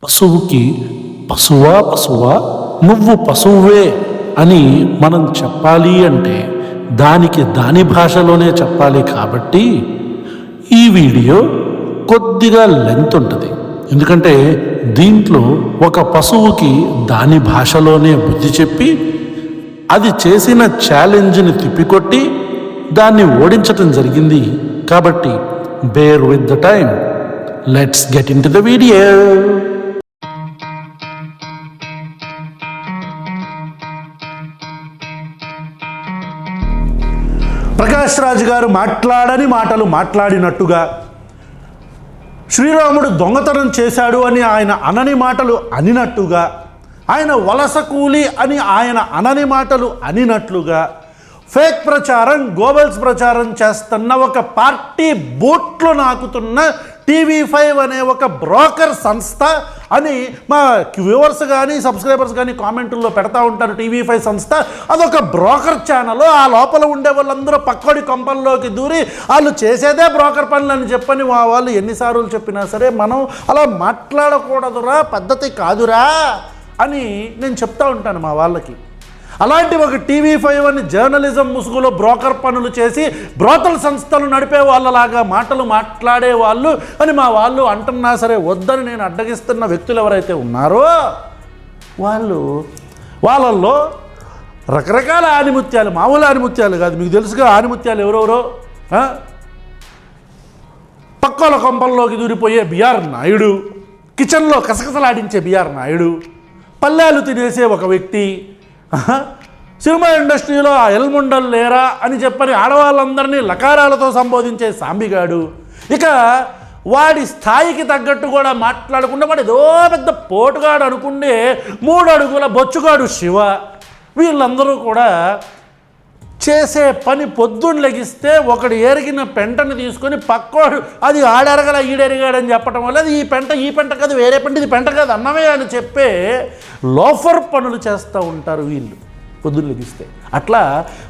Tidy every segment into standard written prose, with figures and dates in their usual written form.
పశువుకి పశువా నువ్వు పశువే అని మనం చెప్పాలి అంటే దానికి దాని భాషలోనే చెప్పాలి. కాబట్టి ఈ వీడియో కొద్దిగా లెంత్ ఉంటుంది. ఎందుకంటే దీంట్లో ఒక పశువుకి దాని భాషలోనే బుద్ధి చెప్పి అది చేసిన ఛాలెంజ్ని తిప్పికొట్టి దాన్ని ఓడించటం జరిగింది. కాబట్టి bear with the time. Let's get into the video. Prakash Raj గారు మాట్లాడని మాటలు మాట్లాడినట్టుగా, శ్రీరాముడు దొంగతనం చేశాడు అని ఆయన అనని మాటలు అనినట్టుగా, ఆయన వలస కూలి అని ఆయన అనని మాటలు అనినట్లుగా ఫేక్ ప్రచారం, గోబెల్స్ ప్రచారం చేస్తున్న ఒక పార్టీ బూట్లు నాకుతున్న TV5 అనే ఒక బ్రోకర్ సంస్థ అని మా వ్యూవర్స్ కానీ సబ్స్క్రైబర్స్ కానీ కామెంటుల్లో పెడతా ఉంటారు. TV5 సంస్థ అదొక బ్రోకర్ ఛానల్. ఆ లోపల ఉండే వాళ్ళందరూ పక్కడి కొంపల్లోకి దూరి వాళ్ళు చేసేదే బ్రోకర్ పనులు అని చెప్పని వాళ్ళు ఎన్నిసార్లు చెప్పినా సరే మనం అలా మాట్లాడకూడదురా, పద్ధతి కాదురా అని నేను చెప్తా ఉంటాను మా వాళ్ళకి. అలాంటి ఒక TV5 అని జర్నలిజం ముసుగులో బ్రోకర్ పనులు చేసి బ్రోతల్ సంస్థలు నడిపే వాళ్ళలాగా మాటలు మాట్లాడే వాళ్ళు అని మా వాళ్ళు అంటున్నా సరే వద్దని నేను అడ్డగిస్తున్న వ్యక్తులు ఎవరైతే ఉన్నారో వాళ్ళల్లో రకరకాల ఆనిముత్యాలు, మామూలు ఆనిముత్యాలు కాదు, మీకు తెలుసుగా ఆనిముత్యాలు ఎవరెవరో. పక్కల కొంపల్లోకి దూరిపోయే బిఆర్ నాయుడు, కిచెన్లో కసకసలాడించే బిఆర్ నాయుడు, పల్లెలు తినేసే ఒక వ్యక్తి, సినిమా ఇండస్ట్రీలో ఆ ఎల్ముండలు లేరా అని చెప్పని ఆడవాళ్ళందరినీ లకారాలతో సంబోధించే సాంబిగాడు, ఇక వాడి స్థాయికి తగ్గట్టు కూడా మాట్లాడకుండా వాడు ఏదో పెద్ద పోటుగాడు అనుకుండే 3 అడుగుల బొచ్చుగాడు శివ, వీళ్ళందరూ కూడా చేసే పని పొద్దున్న లెగిస్తే ఒకడు ఎరిగిన పెంటను తీసుకొని పక్కోడు అది ఆడెరగల ఈడెరిగాడని చెప్పడం వల్ల అది ఈ పెంట కాదు, వేరే పెంట, ఇది పెంట కాదు అన్నమే అని చెప్పే లోఫర్ పనులు చేస్తూ ఉంటారు వీళ్ళు పొద్దున్న లెగిస్తే. అట్లా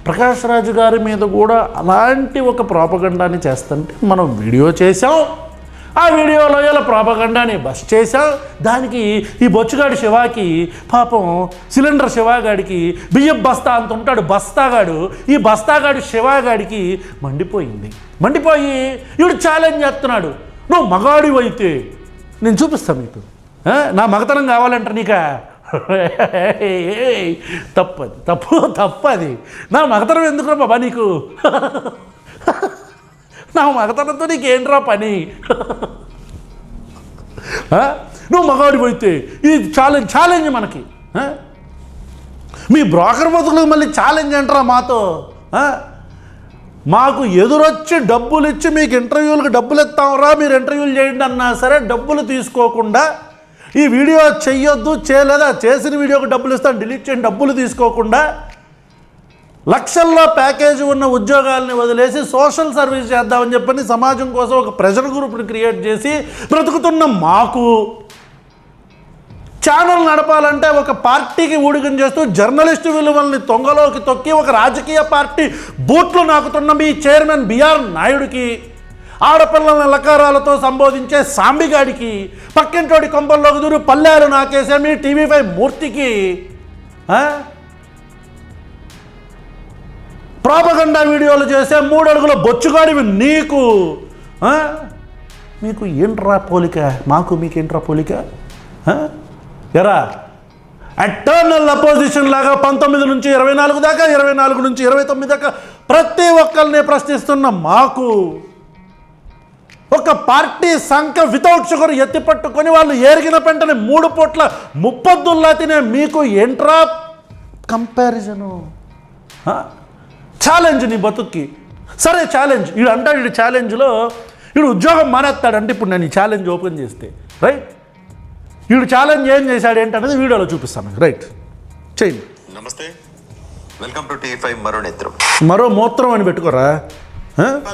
ప్రకాష్ రాజు గారి మీద కూడా అలాంటి ఒక ప్రాపగండాన్ని చేస్తుంటే మనం వీడియో చేసాం. ఆ వీడియోలో ఇలా ప్రాపగండాని బస్ చేశాం. దానికి ఈ బొచ్చుగాడి శివాకి పాపం సిలిండర్ శివాగాడికి బియ్యం బస్తా అంత ఉంటాడు బస్తాగాడు, ఈ బస్తాగాడు శివాగాడికి మండిపోయి వీడు ఛాలెంజ్ చేస్తున్నాడు, నువ్వు మగాడివైతే నేను చూపిస్తాను మీకు, నా మగతనం కావాలంట నీకా, తప్పది నా మగతనం ఎందుకురా బాబా నీకు, నా మగతనంతో నీకేంట్రా పని, నువ్వు మగాడిపోయితే ఇది ఛాలెంజ్ మనకి, మీ బ్రోకర్ బతుకులకు మళ్ళీ ఛాలెంజ్ అంటారా మాతో, మాకు ఎదురొచ్చి డబ్బులు ఇచ్చి మీకు ఇంటర్వ్యూలకు డబ్బులు ఇస్తాంరా, మీరు ఇంటర్వ్యూలు చేయండి అన్నా సరే డబ్బులు తీసుకోకుండా, ఈ వీడియో చెయ్యొద్దు చేయలేదా చేసిన వీడియోకి డబ్బులు ఇస్తాను డిలీట్ చేయండి డబ్బులు తీసుకోకుండా, లక్షల్లో ప్యాకేజీ ఉన్న ఉద్యోగాల్ని వదిలేసి సోషల్ సర్వీస్ చేద్దామని చెప్పని సమాజం కోసం ఒక ప్రెషర్ గ్రూప్ని క్రియేట్ చేసి బ్రతుకుతున్న మాకు ఛానల్ నడపాలంటే ఒక పార్టీకి ఊడిగం చేస్తూ జర్నలిస్టు విలువల్ని తొంగలోకి తొక్కి ఒక రాజకీయ పార్టీ బూట్లు నాకుతున్న మీ చైర్మన్ బిఆర్ నాయుడికి, ఆడపిల్లల లకారాలతో సంబోధించే సాంబిగాడికి, పక్కింటోడి కొంపల్లోకి దూరు పల్లెలు నాకేసే మీ TV5 మూర్తికి, ప్రాపగండా వీడియోలు చేసే 3 అడుగుల బొచ్చుగాడివి నీకు, మీకు ఏంట్రా పోలిక, మాకు మీకేంట్రా పోలిక, ఎరా ఎటర్నల్ అపోజిషన్ లాగా 19 నుంచి 24 దాకా, 24 నుంచి 29 దాకా ప్రతి ఒక్కరిని ప్రశ్నిస్తున్న మాకు ఒక పార్టీ సంఖ వితౌట్ షుగర్ ఎత్తిపట్టుకొని వాళ్ళు ఏరిగిన పెంటని 3 పూట్ల ముప్పొద్దుల్లా తినే మీకు ఏంట్రా కంపారిజను, ఛాలెంజ్ నీ బతుక్కి, సరే ఛాలెంజ్ వీడు అంటాడు, వీడు ఛాలెంజ్లో వీడు ఉద్యోగం మానేస్తాడంటే ఇప్పుడు నేను ఈ ఛాలెంజ్ ఓపెన్ చేస్తే రైట్, వీడు ఛాలెంజ్ ఏం చేశాడు ఏంటనేది వీడియోలో చూపిస్తాను, రైట్ చేయండి. నమస్తే, వెల్కమ్ టు TV5 మరో నేత్రం, మరో మూత్రం అని పెట్టుకోరా,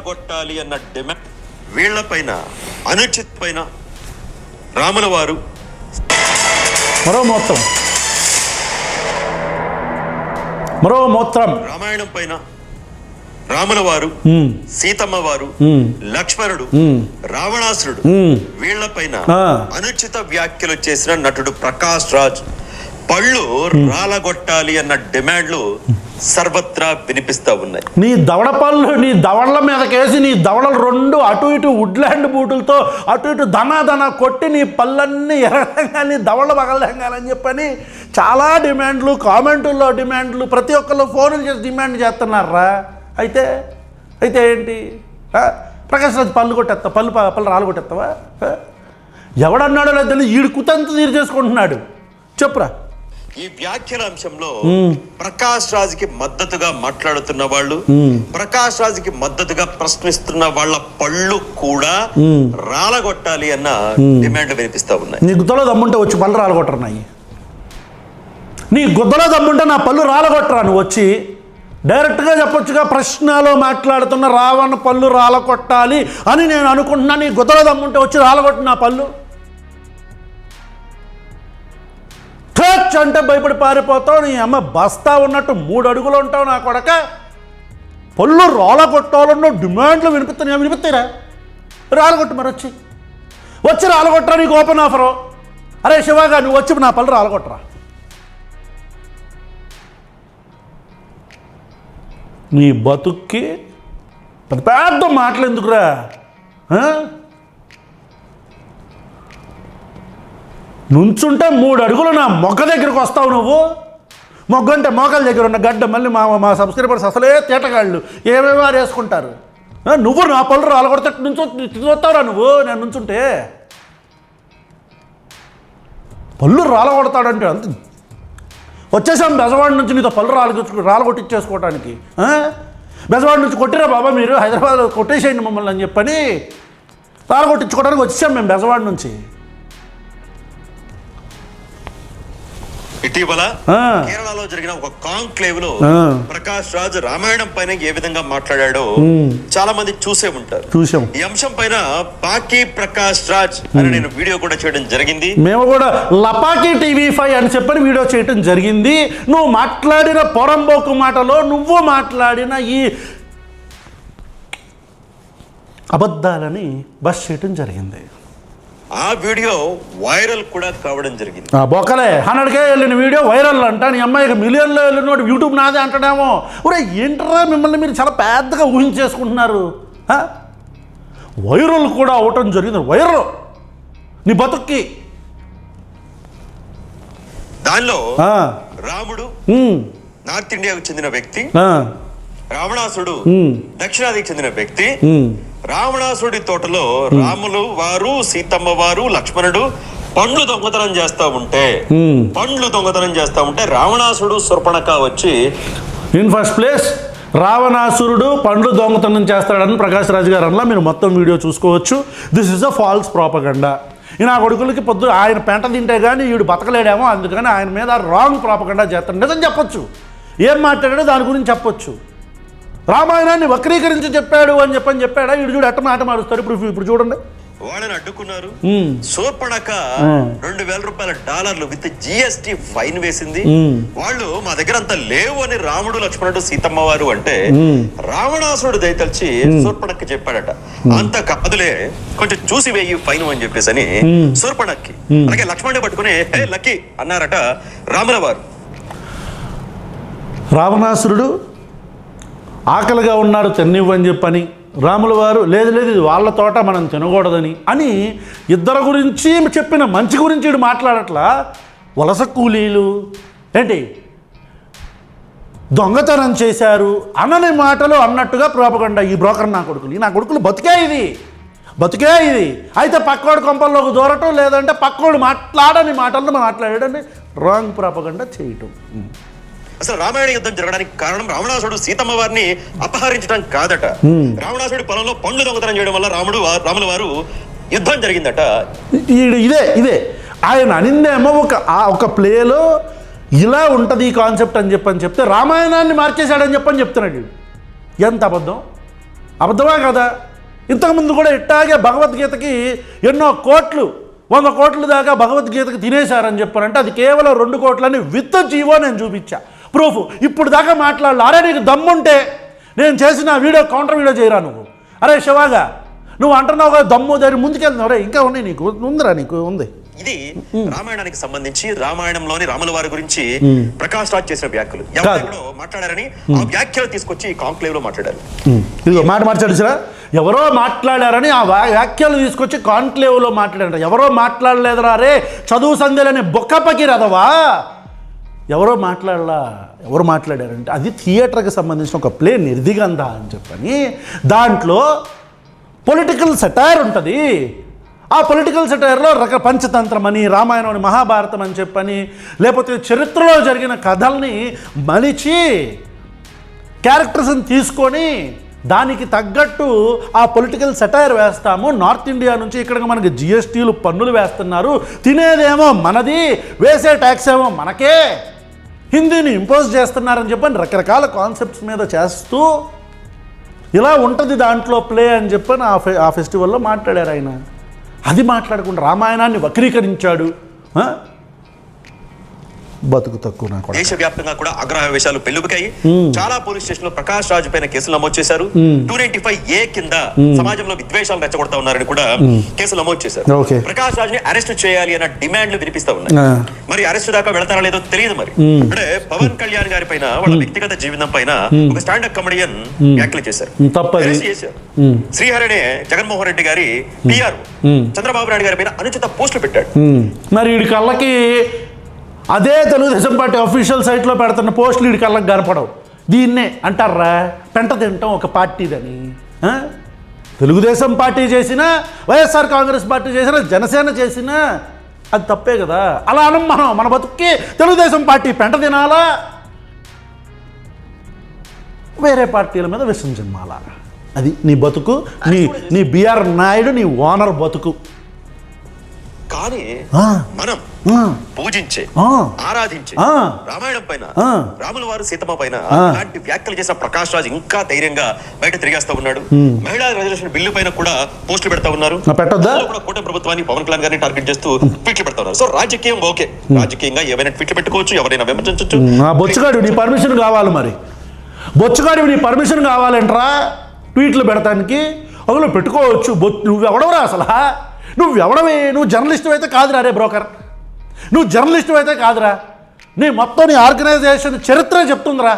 కొట్టాలి అన్న డిమాండ్ వీళ్లపైన అనుచిత పైన రాముల వారు మరో మూత్రం రామాయణం పైన రాముల వారు, సీతమ్మ వారు, లక్ష్మణుడు, రావణాసురుడు వీళ్లపైన అనుచిత వ్యాఖ్యలు చేసిన నటుడు ప్రకాష్ రాజ్ పళ్ళు రాలగొట్టాలి అన్న డిమాండ్లు సర్వత్రా వినిపిస్తా ఉన్నాయి. నీ దవడ పళ్ళు నీ దవడల మీదకేసి నీ దవడలు రెండు అటు ఇటు వుడ్లాండ్ బూటులతో అటు ఇటు ధనా కొట్టి నీ పళ్ళన్నీ ఎరగంగాని దవడలు పగలగాలని చెప్పని చాలా డిమాండ్లు, కామెంటుల్లో డిమాండ్లు, ప్రతి ఒక్కళ్ళు ఫోన్లు చేసి డిమాండ్ చేస్తున్నారా. అయితే ఏంటి ప్రకాష్ రాజ్ పళ్ళు కొట్టేస్తా, పళ్ళు రాళ్ళు కొట్టేస్తావా? ఎవడన్నాడో లేదు తెలియదు, ఈడు కుతంత తీరు చేసుకుంటున్నాడు. చెప్పురా. ఈ వ్యాఖ్యల అంశంలో ప్రకాష్ రాజ్కి మద్దతుగా మాట్లాడుతున్న వాళ్ళు, ప్రకాష్ రాజ్కి మద్దతుగా ప్రశ్నిస్తున్న వాళ్ళ పళ్ళు కూడా రాలగొట్టాలి అన్న డిమాండ్ వినిపిస్తా ఉన్నాయి. నీ గుద్దలో దమ్ముంటే వచ్చి పళ్ళు రాలగొట్టరు. నీ గుద్దలో దమ్ముంటే నా పళ్ళు రాలగొట్టరా. నువ్వు వచ్చి డైరెక్ట్గా చెప్పొచ్చుగా, ప్రశ్నలో మాట్లాడుతున్న రావణ పళ్ళు రాలగొట్టాలి అని నేను అనుకుంటున్నా. నీ గుద్దలో దమ్ముంటే వచ్చి రాలగొట్టు నా పళ్ళు. టచ్ అంటే భయపడి పారిపోతావు. నీ అమ్మ బస్తా ఉన్నట్టు 3 అడుగులు ఉంటావు నా కొడక. పళ్ళు రాలగొట్టాలన్న డిమాండ్లు వినిపిస్తాయిరా. రాలగొట్టు మరి వచ్చి రాలగొట్టరా. నీకు ఓపెన్ ఆఫరు. అరే శివగా నువ్వు వచ్చి నా పళ్ళు రాలగొట్టరా. నీ బతుక్కి పెద్ద మాటలు ఎందుకురా? నుంచుంటే 3 అడుగులు నా మొగ్గ దగ్గరికి వస్తావు నువ్వు. మొగ్గ అంటే మోకాల దగ్గర ఉన్న గడ్డ. మళ్ళీ మా సబ్స్క్రైబర్స్ అసలే తేటగాళ్ళు ఏమేమో వేసుకుంటారు. నువ్వు నా పళ్ళు రాలగొడితే చూస్తావురా నువ్వు. నేను నుంచుంటే పళ్ళు రాలగొడతాడంటే అంత వచ్చేసాం బెజవాడ నుంచి నీతో పళ్ళు రాలగొట్టించేసుకోవడానికి. బెజవాడ నుంచి కొట్టిరా బాబా మీరు, హైదరాబాద్లో కొట్టేసేయండి మమ్మల్ని అని చెప్పని రాలగొట్టించుకోవడానికి వచ్చేసాం మేము బెజవాడ నుంచి. ఇటీవల కేరళలో జరిగిన ఒక కాంక్లేవ్ లో ప్రకాష్ రాజ్ రామాయణం పైన ఏ విధంగా మాట్లాడాడో చాలా మంది చూసే ఉంటారు. ఈ అంశం పైన పాకీ ప్రకాష్ రాజ్ అని నేను వీడియో కూడా చేయడం జరిగింది. మేము కూడా లపాకీ TV5 అని చెప్పని వీడియో చేయడం జరిగింది. నువ్వు మాట్లాడిన పొరంబోకు మాటలో నువ్వు మాట్లాడిన ఈ అబద్ధాలని బస్ చేయడం జరిగింది. ఆ వీడియో వైరల్ కూడా కావడం జరిగింది. బొక్కలే 100K వెళ్ళిన వీడియో వైరల్ అంట. నీ అమ్మాయికి మిలియన్లో వెళ్ళినోడు యూట్యూబ్ నాదే అంటాడేమో. ఒరే ఏంటరా మిమ్మల్ని మీరు చాలా పెద్దగా ఊహించేసుకుంటున్నారు. వైరల్ కూడా అవటం జరిగింది. వైరల్ నీ బతుక్కి. దానిలో రాముడు నార్త్ ఇండియాకు చెందిన వ్యక్తి, రావణాసుడు దక్షిణాదికి చెందిన వ్యక్తి. రావణాసుడి తోటలో రాములు వారు, సీతమ్మ వారు, లక్ష్మణుడు పండ్లు దొంగతనం చేస్తా ఉంటే రావణాసుడు శూర్పణఖ వచ్చి ఇన్ ఫస్ట్ ప్లేస్ రావణాసురుడు పండ్లు దొంగతనం చేస్తాడని ప్రకాష్ రాజ్ గారు అలా మీరు మొత్తం వీడియో చూసుకోవచ్చు. This is a false propaganda. నా కొడుకులకి పొద్దు ఆయన పెంట తింటే కానీ వీడు బతకలేడేమో, అందుకని ఆయన మీద రాంగ్ ప్రాపగండా చేస్తాడు. నిజం చెప్పొచ్చు, ఏం మాట్లాడాడో దాని గురించి చెప్పొచ్చు. రామాయణాన్ని వక్రీకరించి చెప్పాడు అని చెప్పాడా వీడు. చూడు ఎట్ట మాట మారుస్తాడు. ఇప్పుడు చూడండి. వాళ్ళని అడ్డుకున్నారు. శూర్పణఖ $2,000 విత్ GST ఫైన్ వేసింది. వాళ్ళు మా దగ్గర అంత లేవు అని రాముడు, లక్ష్మణుడు, సీతమ్మ వారు అంటే రావణాసురుడు దయతలిచి శూర్పణఖకి చెప్పాడట, అంత కాదులే కొంచెం చూసి వేయి ఫైన్ అని చెప్పేసి అని శూర్పణఖకి. అలాగే లక్ష్మణుడిని పట్టుకుని హే లక్కీ అన్నారట రాముల వారు. రావణాసురుడు ఆకలిగా ఉన్నాడు తిన్నివ్వని చెప్పని, రాముల వారు లేదు ఇది వాళ్ళ తోట మనం తినకూడదని అని ఇద్దరు గురించి చెప్పిన మంచి గురించి వీడు మాట్లాడట్లా. వలస కూలీలు ఏంటి దొంగతనం చేశారు అనని మాటలు అన్నట్టుగా ప్రాపగండా. ఈ బ్రోకర్ నా కొడుకులు బతికే ఇది. అయితే పక్కోడు కొంపల్లోకి దూరటం, లేదంటే పక్కోడు మాట్లాడని మాటలను మాట్లాడని రాంగ్ ప్రాపగండా చేయటం. అసలు రామాయణ యుద్ధం జరగడానికి కారణం రావణాసుడు సీతమ్మ వారిని అపహరించడం కాదట. రావణాసుడి పొలంలో పండ్లు దొంగతనం చేయడం వల్ల రాముల వారు యుద్ధం జరిగిందట. ఇదే ఆయన అనిందేమో ఒక ప్లేలో ఇలా ఉంటుంది ఈ కాన్సెప్ట్ అని చెప్తే రామాయణాన్ని మార్చేశాడని చెప్తున్నాడు. ఎంత అబద్ధమా కదా. ఇంతకుముందు కూడా ఇట్టాగే భగవద్గీతకి ఎన్నో కోట్లు 100 కోట్ల దాకా భగవద్గీతకి తినేశారని చెప్పారంటే అది కేవలం 2 కోట్లని విత్ జీవో నేను చూపించా ప్రూఫ్. ఇప్పుడు దాకా మాట్లాడాలి. అరే నీకు దమ్ముంటే నేను చేసిన వీడియో కౌంటర్ వీడియో చేయరా నువ్వు? అరే శివాగా, నువ్వు అంటున్నావు కదా దమ్ము దారి ముందుకెళ్తున్నావు రే, ఇంకా ఉన్నాయి నీకు, ఉందిరా నీకు ఉంది. ఇది రామాయణానికి సంబంధించి రామాయణంలోని రాముల వారి గురించి ప్రకాష్ రాజ్ చేసిన వ్యాఖ్యలు ఎవరో మాట్లాడారని ఆ వ్యాఖ్యలు తీసుకొచ్చి కాంక్లేవ్ లో మాట్లాడారు. ఇదిగో మాట మార్చాడురా, ఎవరో మాట్లాడారని ఆ వ్యాఖ్యలు తీసుకొచ్చి కాంక్లేవ్ లో మాట్లాడారు. ఎవరో మాట్లాడలేదురా రే చదువు సంధ్యలని బొక్కపకి రదవా, ఎవరో ఎవరు మాట్లాడారంటే అది థియేటర్కి సంబంధించిన ఒక ప్లే నిర్దిగంధ అని చెప్పని, దాంట్లో పొలిటికల్ సెటైర్ ఉంటుంది. ఆ పొలిటికల్ సెటైర్లో పంచతంత్రం అని, రామాయణం అని, మహాభారతం అని చెప్పని, లేకపోతే చరిత్రలో జరిగిన కథల్ని మలిచి క్యారెక్టర్స్ని తీసుకొని దానికి తగ్గట్టు ఆ పొలిటికల్ సెటైర్ వేస్తాము. నార్త్ ఇండియా నుంచి ఇక్కడికి మనకి జిఎస్టీలు పన్నులు వేస్తున్నారు, తినేదేమో మనది, వేసే ట్యాక్స్ ఏమో మనకే, హిందీని ఇంపోజ్ చేస్తున్నారని చెప్పని రకరకాల కాన్సెప్ట్స్ మీద చేస్తూ ఇలా ఉంటుంది దాంట్లో ప్లే అని చెప్పని ఆ ఫెస్టివల్లో మాట్లాడారు ఆయన. అది మాట్లాడకుండా రామాయణాన్ని వక్రీకరించాడు. బతుకు తక్కువ నాకు. దేశవ్యాప్తంగా కూడా అగ్రహవేశాలు పెళ్లిబుకాయి. చాలా పోలీస్ స్టేషన్ లో ప్రకాష్ రాజు పైన కేసులు నమోదు చేశారు. 295A కింద సమాజంలో విద్వేషాలు రెచ్చగొడతా ఉన్నారని కూడా కేసులు నమోదు చేశారు. ప్రకాష్ రాజ్ ని అరెస్ట్ చేయాలి అన్న డిమాండ్లు వినిపిస్తా ఉన్నాయి. మరి అరెస్ట్ దాకా వెళ్తారా లేదో తెలియదు. మరి అంటే పవన్ కళ్యాణ్ గారి పైన, వాళ్ళ వ్యక్తిగత జీవితం పైన ఒక స్టాండప్ కమెడియన్ వ్యాఖ్యలు చేశారు. శ్రీహరినే జగన్మోహన్ రెడ్డి గారి PR చంద్రబాబు నాయుడు గారి పైన అనుచిత పోస్టులు పెట్టాడు. మరి వీడి కళ్ళకి అదే తెలుగుదేశం పార్టీ అఫీషియల్ సైట్లో పెడుతున్న పోస్టులు వీడి కళ్ళకి కనపడవు. దీన్నే అంటారా పెంట తింటాం ఒక పార్టీదని. తెలుగుదేశం పార్టీ చేసినా, వైఎస్ఆర్ కాంగ్రెస్ పార్టీ చేసినా, జనసేన చేసినా అది తప్పే కదా. అలా అనం మన బతుక్కి తెలుగుదేశం పార్టీ పెంట తినాలా, వేరే పార్టీల మీద విషం జన్మాలా? అది నీ బతుకు, నీ బిఆర్ నాయుడు నీ ఓనర్ బతుకు. కానీ మనం పూజించే, ఆరాధించే రామాయణం పైన, రాముల వారు సీతమ్మ పైన ఇలాంటి వ్యాఖ్యలు చేసిన ప్రకాష్ రాజ్ ఇంకా ధైర్యంగా బయట తిరిగేస్తా ఉన్నాడు. మహిళా రిజర్వేషన్ బిల్లు పైన కూడా పోస్టులు పెడతా ఉన్నారు. కూటమి ప్రభుత్వాన్ని, పవన్ కళ్యాణ్ గారిని టార్గెట్ చేస్తూ ట్వీట్లు పెడతా ఉన్నారు. సో రాజకీయం ఓకే, రాజకీయంగా ఏమైనా ట్వీట్లు పెట్టుకోవచ్చు, ఎవరైనా విమర్శించవచ్చు. బొచ్చుగాడు నీ పర్మిషన్ కావాలి. మరి బొచ్చుగాడు నీ పర్మిషన్ కావాలంటరా ట్వీట్లు పెడతానికి? అందులో పెట్టుకోవచ్చు. నువ్వెవడవరా అసలు? నువ్వెవడవే? నువ్వు జర్నలిస్టు అయితే కాదురా రే బ్రోకర్, నువ్వు జర్నలిస్టు అయితే కాదురా. నీ మొత్తం నీ ఆర్గనైజేషన్ చరిత్ర చెప్తుందిరా.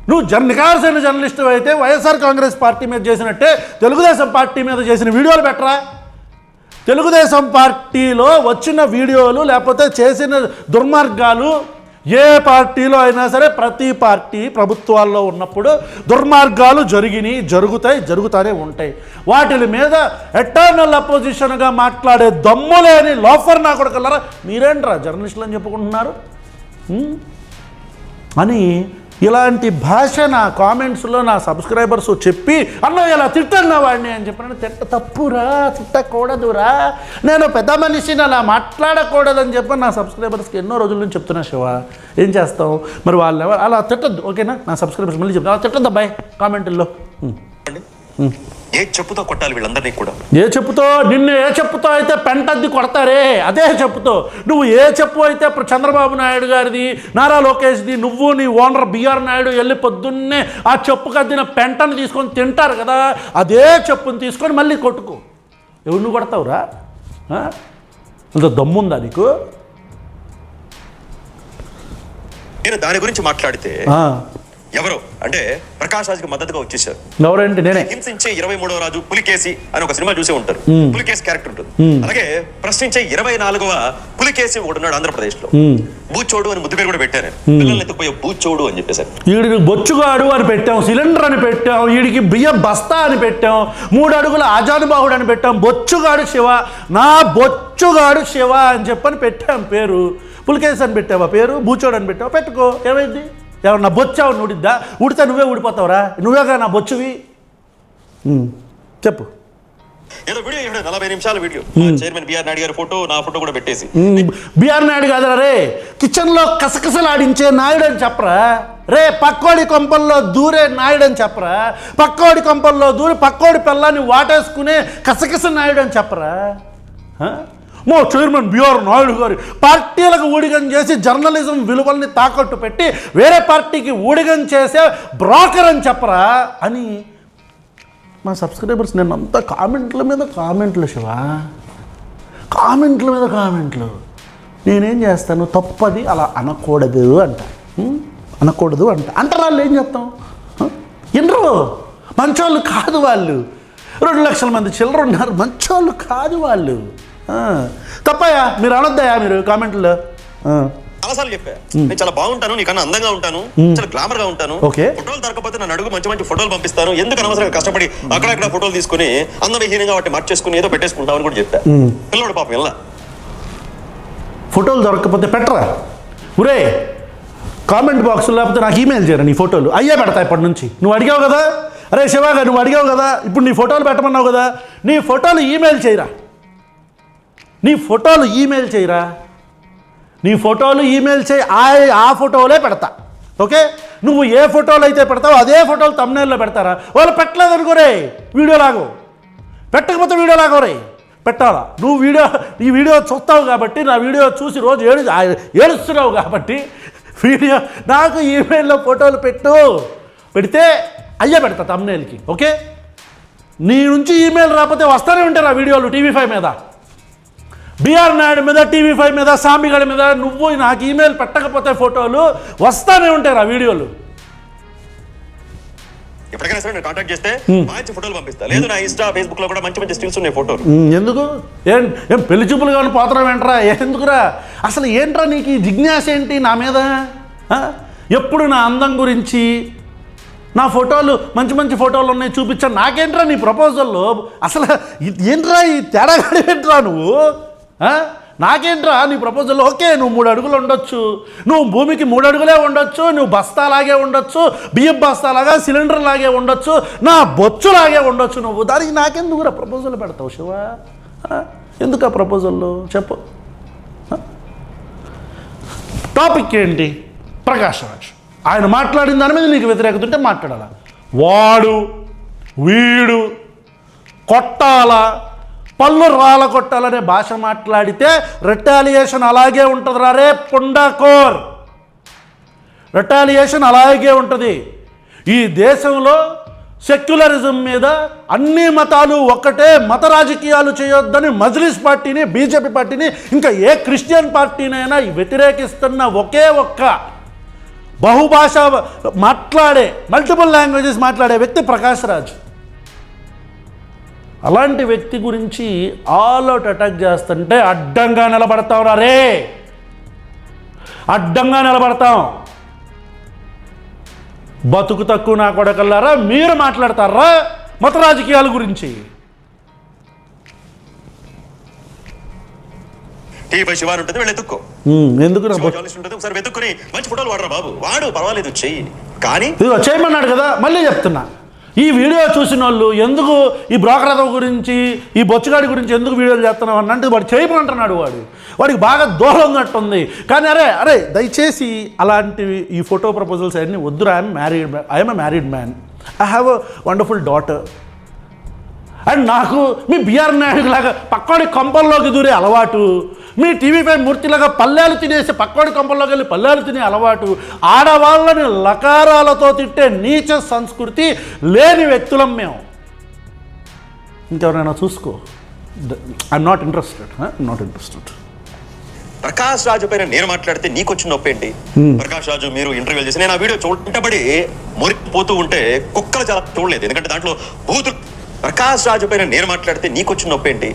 నువ్వు నికార్సైన జర్నలిస్టు అయితే వైఎస్ఆర్ కాంగ్రెస్ పార్టీ మీద చేసినట్టే తెలుగుదేశం పార్టీ మీద చేసిన వీడియోలు పెట్టరా. తెలుగుదేశం పార్టీలో వచ్చిన వీడియోలు లేకపోతే చేసిన దుర్మార్గాలు ఏ పార్టీలో అయినా సరే, ప్రతి పార్టీ ప్రభుత్వాల్లో ఉన్నప్పుడు దుర్మార్గాలు జరుగుతానే ఉంటాయి. వాటి మీద ఎటర్నల్ అపోజిషన్గా మాట్లాడే దమ్ము లేని లోఫర్ నా కొడుకులారా మీరేంట్రా జర్నలిస్టులు అని చెప్పుకుంటున్నారు అని ఇలాంటి భాష నా కామెంట్స్లో నా సబ్స్క్రైబర్స్ చెప్పి, అన్న ఇలా తిట్టన్నా వాడిని అని చెప్పిన తప్పురా, తిట్టకూడదురా, నేను పెద్ద మనిషిని అలా మాట్లాడకూడదని చెప్పి నా సబ్స్క్రైబర్స్కి ఎన్నో రోజుల నుంచి చెప్తున్నా. శివ ఏం చేస్తావు మరి? వాళ్ళు అలా తిట్టద్దు, ఓకేనా? నా సబ్స్క్రైబర్స్ మళ్ళీ చెప్తా, అలా తిట్టద్దు అబ్బాయి కామెంట్లో. ఏ చెప్పుతో కొట్టాలి వీళ్ళందరినీ కూడా? ఏ చెప్పుతో? నిన్ను ఏ చెప్పుతో అయితే పెంటద్ది కొడతారే అదే చెప్పుతో. నువ్వు ఏ చెప్పు అయితే చంద్రబాబు నాయుడు గారిది, నారా లోకేష్ది, నువ్వు నీ ఓనర్ బిఆర్ నాయుడు వెళ్ళి పొద్దున్నే ఆ చెప్పు కద్దిన పెంటను తీసుకొని తింటారు కదా, అదే చెప్పుని తీసుకొని మళ్ళీ కొట్టుకో. ఎవరు నువ్వు కొడతావురా? అంత దమ్ముందా నీకు? నేను దాని గురించి మాట్లాడితే ఎవరు అంటే ప్రకాష్ రాజ్కి మద్దతుగా వచ్చేసారు. ఎవరంటే నేనే. హింసించే 23వ రాజు పులికేసి అని ఒక సినిమా చూసే ఉంటారు. పులికేసి క్యారెక్టర్ ఉంటుంది. అలాగే ప్రశ్నించే 24వ పులికేసి ఒకటి ఉన్నాడు ఆంధ్రప్రదేశ్ లో. బూచోడు అని ముద్దు పేరు కూడా పెట్టారు. పిల్లల్ని ఎత్తుకుపోయే బూచోడు అని చెప్పేసారు. వీడికి బొచ్చుగాడు అని పెట్టాం, సిలిండర్ అని పెట్టాం, వీడికి బియ్యం బస్తా అని పెట్టాం, 3 అడుగుల ఆజానుబాహుడు అని పెట్టాం, బొచ్చుగాడు శివ, నా బొచ్చుగాడు శివ అని చెప్పని పెట్టాం పేరు. పులికేసి అని పెట్టావా పేరు? బూచోడు అని పెట్టావా? పెట్టుకో, ఏమైంది? ఎవరు నా బొచ్చావు ఉడిద్దా? ఉడితే నువ్వే ఊడిపోతావురా, నువ్వేగా నా బొచ్చువి. చెప్పు. ఏదో వీడియో 40 నిమిషాల వీడియో, చైర్మన్ బిఆర్ నాయుడు గారి ఫోటో, నా ఫోటో కూడా పెట్టేసి. బిఆర్ నాయుడు కాదురా రే, కిచెన్లో కసకసలాడించే నాయుడు అని చెప్పరా రే, పక్కోడి కొంపల్లో దూరే నాయుడు అని చెప్పరా, పక్కోడి కొంపల్లో దూరి పక్కోడి పిల్లాన్ని వాటేసుకునే కసకస నాయుడు అని చెప్పరా. మా చైర్మన్ బిఆర్ నాయుడు గారు పార్టీలకు ఊడిగం చేసి జర్నలిజం విలువల్ని తాకట్టు పెట్టి వేరే పార్టీకి ఊడిగం చేసే బ్రోకర్ అని చెప్పరా అని మా సబ్స్క్రైబర్స్ నిన్నంతా కామెంట్ల మీద కామెంట్లు శివ, కామెంట్ల మీద కామెంట్లు. నేనేం చేస్తాను, తప్పది అలా అనకూడదు అంట, అనకూడదు అంటారు. వాళ్ళు ఏం చెప్తాం, ఎందరో మంచోళ్ళు కాదు వాళ్ళు, 2 లక్షల మంది చిల్లర ఉన్నారు, మంచోళ్ళు కాదు వాళ్ళు. తప్పయా, మీరు అనొద్దయా మీరు కామెంట్లో. చాలాసార్లు చెప్పా నేను చాలా బాగుంటాను, నీకన్నా అందంగా ఉంటాను, చాలా గ్లామర్ గా ఉంటాను, ఫోటోలు దొరకపోతే నన్ను అడుగు, మంచి మంచి ఫోటోలు పంపిస్తాను, ఎందుకు అనవసరంగా కష్టపడి అక్కడక్కడ ఫోటోలు తీసుకుని అందవిహీనంగా వాటిని మార్చేసుకుని ఏదో పెట్టేసుకుంటామని కూడా చెప్పా. పిల్లడు పాపం ఎలా ఫోటోలు దొరకకపోతే పెట్టరా, ఒరే కామెంట్ బాక్స్లో లేకపోతే నాకు ఈమెయిల్ చేయరా, నీ ఫోటోలు అయ్యే పెడతా ఇప్పటి నుంచి. నువ్వు అడిగావు కదా, అరే శివాగా నువ్వు అడిగావు కదా, ఇప్పుడు నీ ఫోటోలు పెట్టమన్నావు కదా, నీ ఫోటోలు ఈమెయిల్ చేయరా, నీ ఫోటోలు ఈమెయిల్ చేయరా, నీ ఫోటోలు ఈమెయిల్ చేయి, ఆ ఫోటోలే పెడతా. ఓకే, నువ్వు ఏ ఫోటోలు అయితే పెడతావో అదే ఫోటోలు తమ్నైల్లో పెడతారా. వాళ్ళు పెట్టలేదు అనుకోరే, వీడియో లాగో, పెట్టకపోతే వీడియో లాగోరే, పెట్టాలా. నువ్వు ఈ వీడియో చూస్తావు కాబట్టి, నా వీడియో చూసి రోజు ఏడుస్తున్నావు కాబట్టి వీడియో నాకు ఈమెయిల్లో ఫోటోలు పెడితే అయ్యే పెడతా తమ్నైల్కి. ఓకే, నీ నుంచి ఈమెయిల్ రాకపోతే వస్తూనే ఉంటారు ఆ వీడియోలు TV5 మీద, బిఆర్ నాయుడు మీద, TV5 మీద, సామిగడి మీద. నువ్వు నాకు ఈమెయిల్ పెట్టకపోతే ఫోటోలు వస్తానే ఉంటారు ఆ వీడియోలు. ఎప్పటికైనా సరే నేను కాంటాక్ట్ చేస్తే మంచి ఫోటోలు పంపిస్తా, లేదు నా ఇన్స్టా ఫేస్బుక్ లో కూడా మంచి మంచి స్టిల్స్ ఉన్నాయి ఫోటోలు. ఎందుకు ఏం పెళ్లి చూపులు కానీ పోతరం ఏంట్రా, ఎందుకురా అసలు, ఏంట్రా నీకు ఈ జిజ్ఞాస ఏంటి నా మీద? ఎప్పుడు నా అందం గురించి, నా ఫోటోలు మంచి మంచి ఫోటోలు ఉన్నాయి చూపించాను, నాకేంట్రా నీ ప్రపోజల్లో అసలు ఏంట్రా ఈ తేడాగాడు ఏంట్రా నువ్వు? నాకేంట్రా నీ ప్రపోజల్లో? ఓకే, నువ్వు 3 అడుగులు ఉండొచ్చు, నువ్వు భూమికి 3 అడుగులే ఉండొచ్చు, నువ్వు బస్తాలాగే ఉండొచ్చు, బియ్యం బస్తాలాగా సిలిండర్ లాగే ఉండొచ్చు, నా బొచ్చులాగే ఉండొచ్చు, నువ్వు దానికి నాకెందుకురా ప్రపోజల్ పెడతావు శివ? ఎందుకు ఆ ప్రపోజల్లో చెప్పు. టాపిక్ ఏంటి? ప్రకాష్ రాజ్ ఆయన మాట్లాడిన దాని మీద నీకు వ్యతిరేకత ఉంటే మాట్లాడాలా, వాడు వీడు కొట్టాలా, పళ్ళు రాళ్ళ కొట్టాలనే భాష మాట్లాడితే రిటాలియేషన్ అలాగే ఉంటుంది రే పుండాకోర్, రిటాలియేషన్ అలాగే ఉంటుంది. ఈ దేశంలో సెక్యులరిజం మీద అన్ని మతాలు ఒక్కటే, మత రాజకీయాలు చేయొద్దని మజ్లిస్ పార్టీని, బీజేపీ పార్టీని, ఇంకా ఏ క్రిస్టియన్ పార్టీనైనా వ్యతిరేకిస్తున్న ఒకే ఒక్క బహుభాష మాట్లాడే, మల్టిపుల్ లాంగ్వేజెస్ మాట్లాడే వ్యక్తి ప్రకాష్ రాజ్. అలాంటి వ్యక్తి గురించి ఆల్ అవుట్ అటాక్ చేస్తుంటే అడ్డంగా నిలబడతాం రే, అడ్డంగా నిలబడతాం. బతుకు తక్కువ నా కొడకల్లారా మీరు మాట్లాడతారా మత రాజకీయాల గురించి? టీవీ శివారు ఉంటుంది, వెళ్ళి ఎత్తుక్కో. ఎందుకు ఉంటుంది, ఒకసారి వెతుక్కుని మంచి ఫోటోలు వాడరా బాబు, వాడు పర్వాలేదు చెయ్యి, కానీ చేయమన్నాడు కదా. మళ్ళీ చెప్తున్నా, ఈ వీడియో చూసిన వాళ్ళు ఎందుకు ఈ బ్రోకరథం గురించి, ఈ బొచ్చుగాడి గురించి ఎందుకు వీడియోలు చేస్తున్నావు అన్నంటే వాడు చేయమంటున్నాడు, వాడికి బాగా దూరం ఉన్నట్టుంది. కానీ అరే దయచేసి అలాంటివి ఈ ఫోటో ప్రపోజల్స్ అన్నీ వద్దురా. I'm a married man, I have a wonderful daughter. And నాకు మీ బిఆర్ నాయుడు లాగా పక్కోడి కొంపల్లోకి దూరే అలవాటు, మీ TV5 మూర్తిలాగా పల్లెలు తినేసి పక్కోడి కొంపల్లోకి వెళ్ళి పల్లెలు తినే అలవాటు, ఆడవాళ్ళని లకారాలతో తిట్టే నీచ సంస్కృతి లేని వ్యక్తులం మేము. ఇంకెవరైనా చూసుకో, ఐఎమ్ నాట్ ఇంట్రెస్టెడ్. ప్రకాష్ రాజు పైన నేను మాట్లాడితే నీకు వచ్చిన నొప్పి ఏంటి? ప్రకాష్ రాజు మీరు ఇంటర్వ్యూ చేసి నేను ఆ వీడియో చూడబడి మురికిపోతూ ఉంటే కుక్కలు చాలా చూడలేదు, ఎందుకంటే దాంట్లో బూతులు. ప్రకాష్ రాజు పైన నేను మాట్లాడితే నీకు వచ్చిన నొప్పి ఏంటి?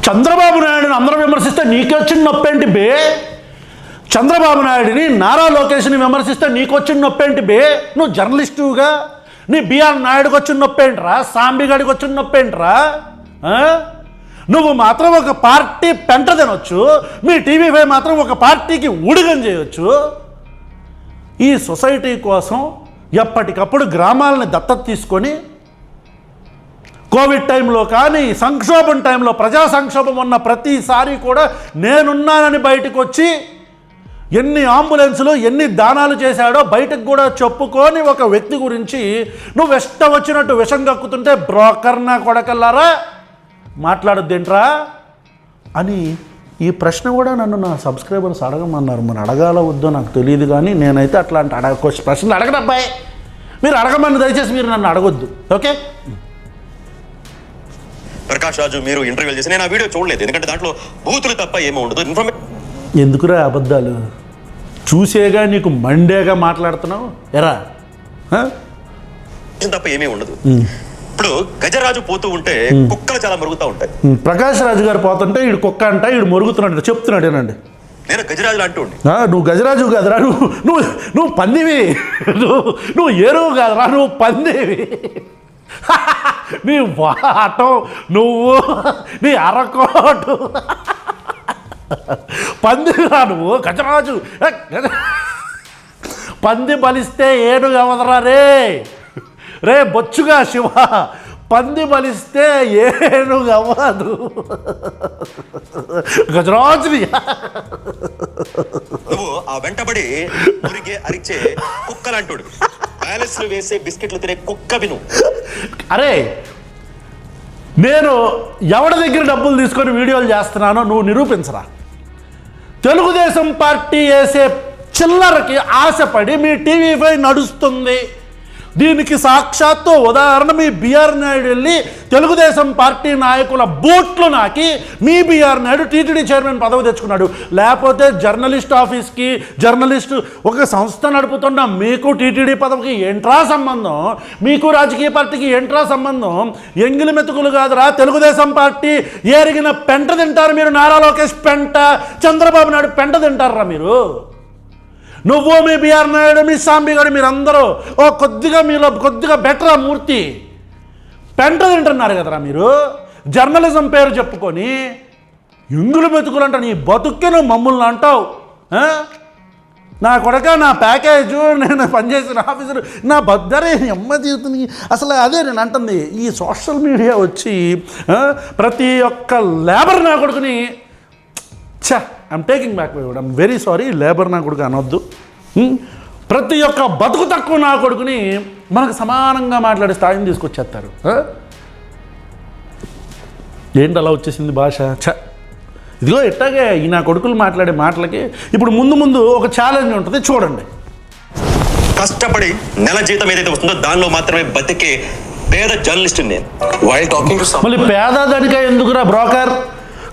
చంద్రబాబు నాయుడుని అందరూ విమర్శిస్తే నీకొచ్చిన నొప్పేంటి బే? చంద్రబాబు నాయుడిని, నారా లోకేష్ని విమర్శిస్తే నీకొచ్చిన నొప్పేంటి బే? నువ్వు జర్నలిస్టుగా నీ బిఆర్ నాయుడుకి వచ్చిన నొప్పేంట్రా, సాంబిగాడికి వచ్చిన నొప్పేంట్రా? నువ్వు మాత్రం ఒక పార్టీ పెంట తినొచ్చు, మీ TV5 మాత్రం ఒక పార్టీకి ఊడిగం చేయొచ్చు. ఈ సొసైటీ కోసం ఎప్పటికప్పుడు గ్రామాలని దత్తత తీసుకొని కోవిడ్ టైంలో కానీ సంక్షోభం టైంలో, ప్రజా సంక్షోభం ఉన్న ప్రతిసారి కూడా నేనున్నానని బయటకు వచ్చి ఎన్ని అంబులెన్సులు ఎన్ని దానాలు చేశాడో బయటకు కూడా చెప్పుకొని ఒక వ్యక్తి గురించి నువ్వు ఇష్టం వచ్చినట్టు విషం కక్కుతుంటే బ్రోకర్ నా కొడకల్లారా, మాట్లాడొద్దేంట్రా అని ఈ ప్రశ్న కూడా నన్ను నా సబ్స్క్రైబర్స్ అడగమన్నారు. మరి అడగాలో వద్దో నాకు తెలియదు, కానీ నేనైతే అట్లాంటి ప్రశ్నలు అడగను అబ్బాయి. మీరు అడగమని దయచేసి మీరు నన్ను అడగొద్దు, ఓకే? ప్రకాష్ రాజు మీరు ఇంటర్వ్యూ చేసి నేను ఆ వీడియో చూడలేదు, ఎందుకంటే దాంట్లో బూతులు తప్ప ఏమీ ఉండదు. ఎందుకురా అబద్ధాలు? చూసేగా నీకు మండేగా మాట్లాడుతున్నావు ఎరా? తప్ప ఏమీ ఉండదు. ఇప్పుడు గజరాజు పోతూ ఉంటే కుక్కలు చాలా మరుగుతూ ఉంటాయి. ప్రకాష్ రాజు గారు పోతుంటే ఈడు కుక్క అంట, ఈడు మరుగుతున్నాడు చెప్తున్నాడు ఏనండి. నేను గజరాజులు అంటూ ఉండి, నువ్వు గజరాజు కాదురా, నువ్వు పందివి, నువ్వు ఏరువు కాదురా, నువ్వు పందివి. నీ వాటం నువ్వు, నీ అరకోటు పందిరా నువ్వు. గజరాజు పంది బలిస్తే ఏనుగు అవదరా రే బొచ్చుగా శివ, పంది బలిస్తే ఏనుగు అవ్వదు. గజరాజుని నువ్వు ఆ వెంటబడి మురిగే అరిచే కుక్కలంటాడు, ప్యాలెస్ లో వేసే బిస్కెట్లు తినే కుక్కవి నువ్వు. అరే నేను ఎవరి దగ్గర డబ్బులు తీసుకొని వీడియోలు చేస్తున్నానో నువ్వు నిరూపించరా. తెలుగుదేశం పార్టీ వేసే చిల్లరకి ఆశపడి మీ టీవీ5 నడుస్తుంది. దీనికి సాక్షాత్తు ఉదాహరణ మీ బిఆర్ నాయుడు వెళ్ళి తెలుగుదేశం పార్టీ నాయకుల బూట్లు నాకి మీ బిఆర్ నాయుడు టీటీడీ చైర్మన్ పదవి తెచ్చుకున్నాడు. లేకపోతే జర్నలిస్ట్ ఆఫీస్కి, జర్నలిస్టు ఒక సంస్థ నడుపుతున్న మీకు టీటీడీ పదవికి ఏంట్రా సంబంధం? మీకు రాజకీయ పార్టీకి ఏంట్రా సంబంధం? ఎంగిలి మెతుకులు కాదురా, తెలుగుదేశం పార్టీ ఏరిగిన పెంట తింటారు మీరు. నారా లోకేష్ పెంట, చంద్రబాబు నాయుడు పెంట తింటారా మీరు. నువ్వు మీ బిఆర్ నాయుడు, మీ సాంబిగాడు, మీరందరూ మీలో కొద్దిగా బెటర్ మూర్తి పెంట తింటున్నారు కదరా మీరు. జర్నలిజం పేరు చెప్పుకొని ఎంగులు మెతుకులు అంట నీ బతుక్కి నువ్వు మమ్మల్ని అంటావు. నా కొడక, నా ప్యాకేజు, నేను పనిచేసిన ఆఫీసరు, నా బద్దరే అమ్మ జీవితం. అసలు అదే నేను అంటుంది, ఈ సోషల్ మీడియా వచ్చి ప్రతి ఒక్క లేబర్ నా కొడుకుని I'm taking back my word, I'm very sorry, labour నా కొడుకు అనొద్దు. ప్రతి ఒక్క బతుకు తక్కువ నా కొడుకుని మనకు సమానంగా మాట్లాడే స్థాయిని తీసుకొచ్చేస్తారు. ఏంటి అలా వచ్చేసింది భాష? ఇదిగో ఎట్టాగే ఈ నా కొడుకులు మాట్లాడే మాటలకి ఇప్పుడు ముందు ఒక ఛాలెంజ్ ఉంటుంది, చూడండి. కష్టపడి నెల జీతం ఏదైతే వస్తుందో దానిలో మాత్రమే బతికే పేద జర్నలిస్ట్ నేను. మళ్ళీ పేదదనిక ఎందుకురా బ్రోకర్?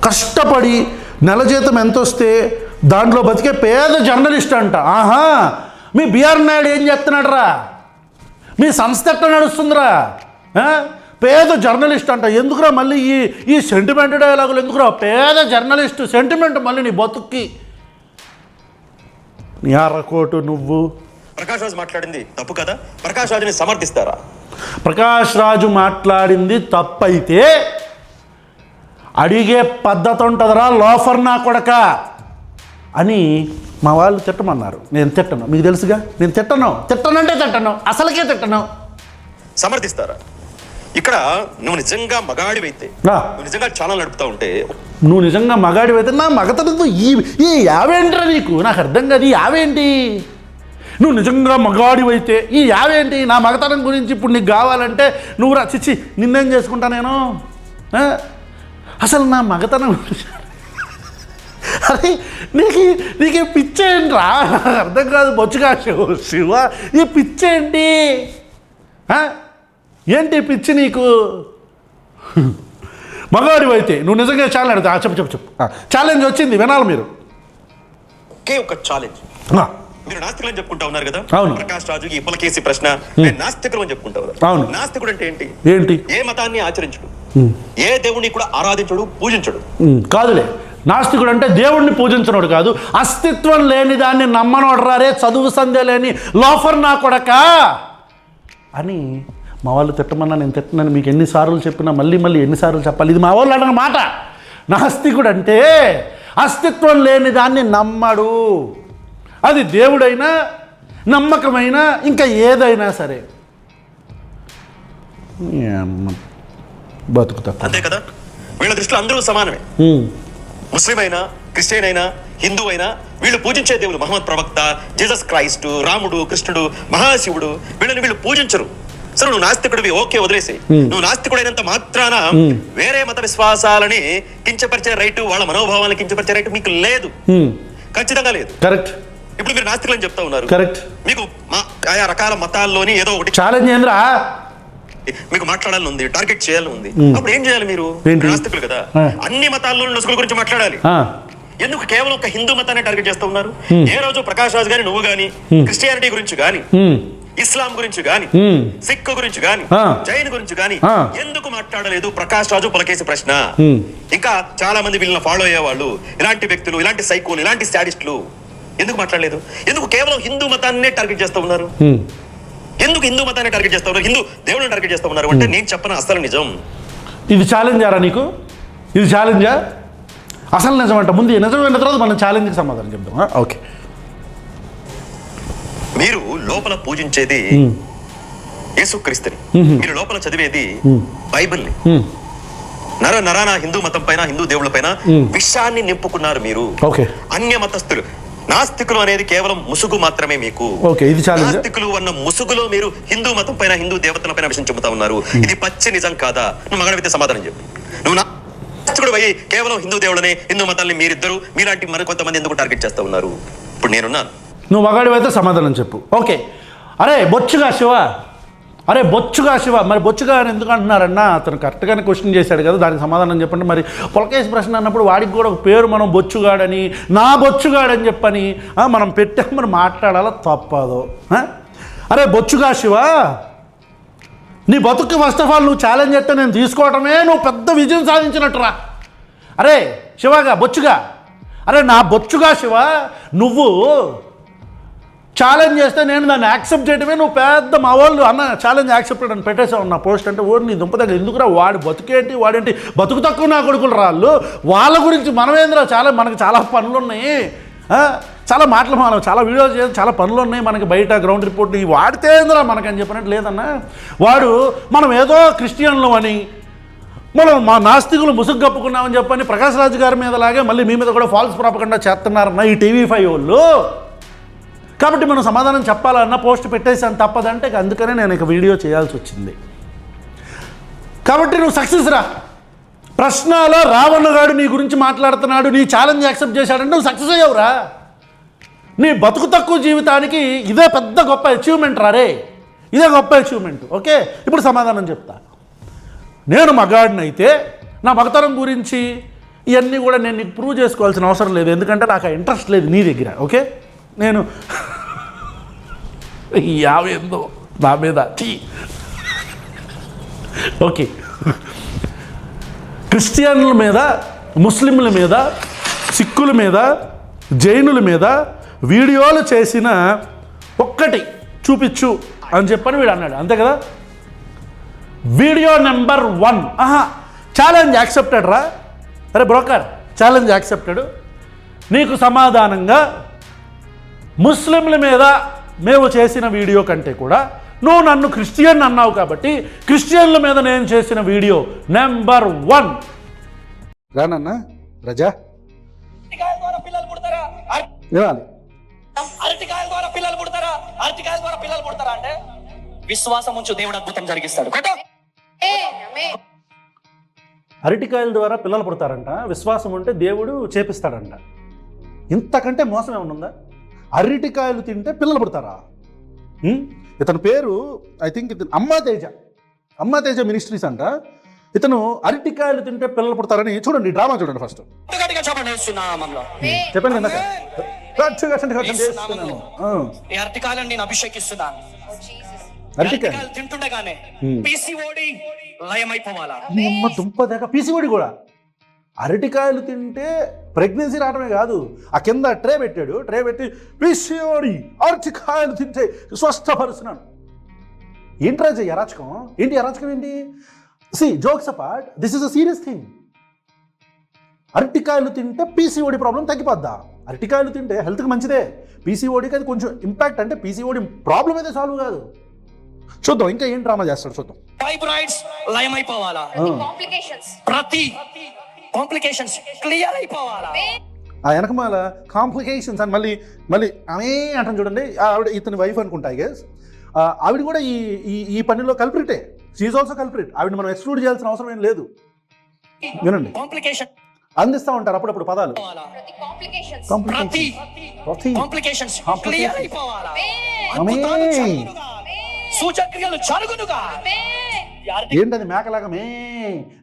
కష్టపడి నెల జీతం ఎంత వస్తే దాంట్లో బతికే పేద జర్నలిస్ట్ అంట. ఆహా, మీ బిఆర్ నాయుడు ఏం చేస్తున్నాడు రా? మీ సంస్థ ఎట్లా నడుస్తుందిరా? పేద జర్నలిస్ట్ అంట. ఎందుకురా మళ్ళీ ఈ సెంటిమెంట్ డైలాగులు ఎందుకురా? పేద జర్నలిస్ట్ సెంటిమెంట్ మళ్ళీ నీ బతుక్కి. నీ అరకోటు నువ్వు. ప్రకాష్ రాజు మాట్లాడింది తప్పు కదా? ప్రకాష్ రాజుని సమర్థిస్తారా? ప్రకాష్ రాజు మాట్లాడింది తప్పైతే అడిగే పద్ధతి ఉంటుందిరా లోఫర్ నా కొడక అని మా వాళ్ళు తిట్టమన్నారు. నేను తిట్టను, మీకు తెలుసుగా. నేను తిట్టనంటే తిట్టను, అసలుకే తిట్టను. సమర్థిస్తారా? ఇక్కడ నువ్వు నిజంగా మగాడివైతే, నువ్వు నిజంగా ఛానల్ నడుపుతా ఉంటే, నువ్వు నిజంగా మగాడివైతే నా మగతనంతో ఈ యావేంటిరా నీకు? నాకు అర్థం కాదు, ఈ యావేంటి? నువ్వు నిజంగా మగాడివైతే ఈ యావేంటి? నా మగతనం గురించి ఇప్పుడు నీకు కావాలంటే నువ్వు రా. చిచ్చి, నిన్నేం చేసుకుంటా నేను? అసలు నా మగతనం అరే నీకు పిచ్చేంట్రా? అర్థం కాదు. బొచ్చుగా శివ, ఈ పిచ్చేంటి? ఏంటి పిచ్చి నీకు? మగాడివైతే నువ్వు నిజంగా ఛాలెంజ్ అడుగుతా. చెప్పు ఛాలెంజ్ వచ్చింది, వినాలి మీరు. ఒకే ఒక ఛాలెంజ్. మీరు నాస్తికులు అని చెప్పుకుంటా ఉన్నారు కదా? అవును. ప్రకాష్ రాజుకి ఇప్పలకేసి ప్రశ్న, నేను నాస్తికులు అని చెప్పుకుంటా ఉన్నారు. అవును. నాస్తికుడు అంటే ఏంటి? ఏంటి? ఏ మతాన్ని ఆచరించడు, ఏ దేవుడిని కూడా ఆరాధించడు, పూజించడు. కాదులే, నాస్తికుడు అంటే దేవుడిని పూజించనోడు కాదు, అస్తిత్వం లేని దాన్ని నమ్మనోడరారే, చదువు సందే లేని లోఫర్ నా కొడక అని మా వాళ్ళు తిట్టమన్నా నేను తిట్టనని మీకు ఎన్నిసార్లు చెప్పినా మళ్ళీ ఎన్నిసార్లు చెప్పాలి? ఇది మా వాళ్ళు అన్న మాట. నాస్తికుడు అంటే అస్తిత్వం లేని దాన్ని నమ్మడు. అది దేవుడైనా, నమ్మకమైనా, ఇంకా ఏదైనా సరే. బతుకుతా అంతే కదా? వీళ్ళ దృష్టిలో అందరూ సమానమే. ముస్లిం అయినా, క్రిస్టియన్ అయినా, హిందూ అయినా, వీళ్ళు పూజించే దేవుడు మహమ్మద్ ప్రవక్త, జీసస్ క్రైస్ట్, రాముడు, కృష్ణుడు, మహాశివుడు, వీళ్ళని వీళ్ళు పూజించరు. సరే నువ్వు నాస్తికుడివి, ఓకే వదిలేసి. నువ్వు నాస్తికుడైనంత మాత్రాన వేరే మత విశ్వాసాలని కించపరిచే రైటు, వాళ్ళ మనోభావాలను కించపరిచే రైటు మీకు లేదు, ఖచ్చితంగా లేదు. కరెక్ట్. ఇప్పుడు మీరు నాస్తికులు అని చెప్తా ఉన్నారు. కరెక్ట్. మీకు ఆయా రకాల మతాల్లోని ఏదో ఒకటి ఛాలెంజ్ ఏంద్రా మీకు మాట్లాడాలని ఉంది, టార్గెట్ చేయాలని ఉంది. అప్పుడు ఏం చేయాలి? మీరు నాస్తికులు కదా, అన్ని మతాల్లో లొసుగుల గురించి మాట్లాడాలి. ఎందుకు కేవలం ఒక హిందూ మతాన్ని టార్గెట్ చేస్తూ ఉన్నారు? ఏ రోజు ప్రకాష్ రాజ్ గాని, నువ్వు గాని క్రిస్టియానిటీ గురించి గాని, ఇస్లాం గురించి గాని, సిక్ గురించి గాని, జైన్ గురించి గాని ఎందుకు మాట్లాడలేదు? ప్రకాష్ రాజు పలకేసి ప్రశ్న. ఇంకా చాలా మంది వీళ్ళని ఫాలో అయ్యే వాళ్ళు, ఇలాంటి వ్యక్తులు, ఇలాంటి సైకోలు, ఇలాంటి స్టాడిస్టులు ఎందుకు మాట్లాడలేదు? ఎందుకు కేవలం హిందూ మతాన్నే టార్గెట్ చేస్తూ ఉన్నారు? ఎందుకు హిందూ మతాన్ని టార్గెట్ చేస్తా ఉన్నారు, హిందూ దేవుడిని టార్గెట్ చేస్తా ఉన్నారు అంటే నేను చెప్పను అసలు నిజం. ఇది ఛాలెంజారా నీకు? ఇది ఛాలెంజా? అసలు నిజం అంట. ముందు నిజం అయిన తర్వాత మనం ఛాలెంజ్కి సమాధానం చెప్తాం. ఓకే. మీరు లోపల పూజించేది యేసుక్రీస్తుని, మీరు లోపల చదివేది బైబిల్ని. నరాన హిందూ మతం పైన, హిందూ దేవుళ్ళ పైన విషాన్ని నింపుకున్నారు మీరు. అన్య మతస్థులు, నాస్తికులు అనేది కేవలం ముసుగు మాత్రమే మీకు. నాస్తికులు అన్న ముసుగులో మీరు హిందూ మతం పైన, హిందూ దేవతల పైన విషయం చెబుతా ఉన్నారు. ఇది పచ్చి నిజం కాదా? నువ్వు మగడవితే సమాధానం చెప్పు. నువ్వు నాస్తికుడు పోయి కేవలం హిందూ దేవుళ్ళని, హిందూ మతాన్ని మీరిద్దరు, మీలాంటి మరికొంతమంది ఎందుకు టార్గెట్ చేస్తా ఉన్నారు? ఇప్పుడు నేనున్నాను, నువ్వు మగాడివైతే సమాధానం చెప్పు. ఓకే. అరే బొచ్చుగా శివ, అరే బొచ్చుగా శివ, మరి బొచ్చుగా అని ఎందుకు అంటున్నారన్నా? అతను కరెక్ట్గానే క్వశ్చన్ చేశాడు కదా, దానికి సమాధానం చెప్పండి. మరి పొలకేసి ప్రశ్న అన్నప్పుడు వాడికి కూడా ఒక పేరు మనం బొచ్చుగాడని, నా బొచ్చుగాడని చెప్పని మనం పెట్టాం, మరి మాట్లాడాలా తప్పదు. అరే బొచ్చుగా శివ, నీ బతుకు ఫస్ట్ ఆఫ్ ఆల్ నువ్వు ఛాలెంజ్ చేస్తే నేను తీసుకోవటమే నువ్వు పెద్ద విజయం సాధించినట్టురా. అరే శివగా, బొచ్చుగా, అరే నా బొచ్చుగా శివ, నువ్వు ఛాలెంజ్ చేస్తే నేను దాన్ని యాక్సెప్ట్ చేయడమే నువ్వు పెద్ద మా వాళ్ళు అన్న ఛాలెంజ్ యాక్సెప్టెడ్ అని పెట్టేసావు నా పోస్ట్ అంటే, ఓడి నీ దుంప దగ్గర ఎందుకురా, వాడి బతుకేంటి, వాడేంటి బతుకు తక్కువ నా కొడుకులు రాళ్ళు, వాళ్ళ గురించి మనమేంద్రా, మనకు చాలా పనులు ఉన్నాయి, చాలా మాటలు, మనం చాలా వీడియోస్ చేసి చాలా పనులు ఉన్నాయి మనకి, బయట గ్రౌండ్ రిపోర్ట్ ఇవి వాడితే ఏందిరా మనకని చెప్పినట్టు లేదన్నా. వాడు మనం ఏదో క్రిస్టియన్లు అని, మనం మా నాస్తికులు ముసుగు కప్పుకున్నామని చెప్పని ప్రకాష్ రాజు గారి మీద లాగే మళ్ళీ మీ మీద కూడా ఫాల్స్ ప్రాపగండా చేస్తున్నారన్న ఈ TV5 వాళ్ళు. కాబట్టి మనం సమాధానం చెప్పాలన్న పోస్ట్ పెట్టేసాను, తప్పదంటే అందుకనే నేను ఇక వీడియో చేయాల్సి వచ్చింది. కాబట్టి నువ్వు సక్సెస్ రా. ప్రశ్నలో రావణగాడు నీ గురించి మాట్లాడుతున్నాడు, నీ ఛాలెంజ్ యాక్సెప్ట్ చేశాడంటే నువ్వు సక్సెస్ అయ్యావురా. నీ బతుకు తక్కువ జీవితానికి ఇదే పెద్ద గొప్ప అచీవ్మెంట్ రే, ఇదే గొప్ప అచీవ్మెంట్. ఓకే, ఇప్పుడు సమాధానం చెప్తా. నేను మగాడినైతే నా మగతనం గురించి ఇవన్నీ కూడా నేను నీకు ప్రూవ్ చేసుకోవాల్సిన అవసరం లేదు, ఎందుకంటే నాకు ఆ ఇంట్రెస్ట్ లేదు నీ దగ్గర. ఓకే, నేను యావేందో నా మీద ఓకే, క్రిస్టియన్ల మీద, ముస్లింల మీద, సిక్కుల మీద, జైనుల మీద వీడియోలు చేసిన ఒక్కటి చూపించు అని చెప్పని వీడు అన్నాడు, అంతే కదా. వీడియో నెంబర్ 1 ఛాలెంజ్ యాక్సెప్టెడ్ రా. అరే బ్రోకర్, ఛాలెంజ్ యాక్సెప్టెడ్. నీకు సమాధానంగా ముస్లింల మీద మేము చేసిన వీడియో కంటే కూడా నువ్వు నన్ను క్రిస్టియన్ అన్నావు కాబట్టి క్రిస్టియన్ల మీద నేను చేసిన వీడియో నెంబర్ 1. రానన్నా రజా అరటికాయల ద్వారా పిల్లలు పుడతారా? అరటికాయల ద్వారా పిల్లలు పుడతారా? అరటికాయల ద్వారా పిల్లలు పుడతారా అంటే విశ్వాసం ఉంచు, దేవుడు అద్భుతం జరిగిస్తాడు. అరటికాయల ద్వారా పిల్లలు పుడతారంట, విశ్వాసం ఉంటే దేవుడు చేపిస్తాడంట. ఇంతకంటే మోసం ఏమన్నా ఉందా? అరటికాయలు తింటే పిల్లలు పుడతారా? ఇతని పేరు ఐ థింక్ ఇతను అమ్మా తేజ మినిస్ట్రీస్ అంట. ఇతను అరటికాయలు తింటే పిల్లలు పుడతారని చూడండి, డ్రామా చూడండి ఫస్ట్. చెప్పండి అరటికాయలను నేను అభిషేకిస్తున్నాను. అరటికాయలు తింటుండగానే పీసీఓడి లయమైపోవాలా? దుంపదేక పీసీఓడి కూడా. అరటికాయలు తింటే ప్రెగ్నెన్సీ రావడమే కాదు, ఆ కింద ట్రే పెట్టాడు, ట్రే పెట్టి పీసీఓడి అరటికాయలు తింటే స్వస్థపరుస్తున్నాను. ఏంటి రాజు అరాచకం? ఏంటి అరాచకం ఏంటి? Jokes apart, this is a serious thing. అరటికాయలు తింటే పీసీఓడి ప్రాబ్లం తగ్గిపోద్దా? అరటికాయలు తింటే హెల్త్కి మంచిదే, పీసీఓడికి అది కొంచెం ఇంపాక్ట్, అంటే పీసీఓడి ప్రాబ్లం అయితే సాల్వ్ కాదు. చూద్దాం ఇంకా ఏం డ్రామా చేస్తాడు చూద్దాం. ఫైబ్రాయిడ్స్ లయమైపోవాలా? ప్రతి కాంప్లికేషన్స్ క్లియర్ అయిపోవాలా? ఆ వెనకమాల కాంప్లికేషన్స్ అని మళ్ళీ అవే అంటాను చూడండి. ఆవిడ ఇతని వైఫ్ అనుకుంటా, ఐ గెస్. ఆవిడ కూడా ఈ ఈ ఈ పనిలో కల్ప్రిటే. She also culprit. ఆవిడ మనం ఎక్స్క్లూడ్ చేయాల్సిన అవసరం ఏం లేదు. వినండి, కాంప్లికేషన్ అందిస్తూ ఉంటారు అప్పుడప్పుడు పదాలు. కాంప్లికేషన్స్ క్లియర్ అయిపోవాలా, అద్భుతాలు జరుగునుగా, సూచక్రియలు జరుగునుగా. ఏంటది మేకలాగా మే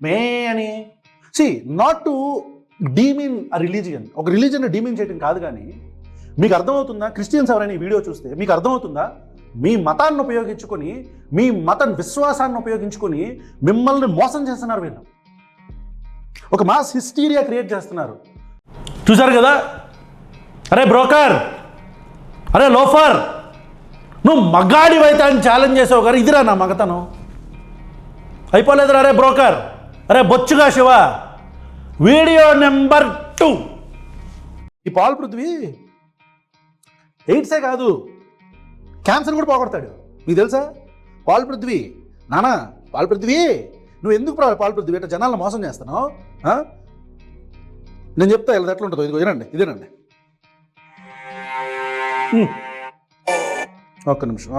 మే అని? See not to demean a religion. ఒక రిలీజియన్ డీమీన్ చేయడం కాదు, కానీ మీకు అర్థమవుతుందా? క్రిస్టియన్స్ ఎవరైనా ఈ వీడియో చూస్తే మీకు అర్థమవుతుందా? మీ మతాన్ని ఉపయోగించుకొని, మీ మత విశ్వాసాన్ని ఉపయోగించుకొని మిమ్మల్ని మోసం చేస్తున్నారు వీళ్ళు. ఒక మాస్ హిస్టీరియా క్రియేట్ చేస్తున్నారు. చూసారు కదా? అరే బ్రోకర్, అరే లోఫర్, నువ్వు మగాడివైతే అని ఛాలెంజ్ చేసావు గారు, ఇదిరా నా మగతను. అయిపోలేదురా అరే బ్రోకర్, అరే బొచ్చుగా శివ. Video number 2. ఈ పాల్ పృథ్వీ ఎయిడ్సే కాదు, క్యాన్సర్ కూడా పోగొడతాడు. మీకు తెలుసా? పాల్ పృథ్వీ, నానా పాల్ పృథ్వీ, నువ్వు ఎందుకు పాల్ పృథ్వీ ఇట్లా జనాలను మోసం చేస్తున్నావు? నేను చెప్తా ఇలా ఎట్లా ఉంటుందో. ఇదిగో వినండి, ఇదేనండి. ఒక్క నిమిషం.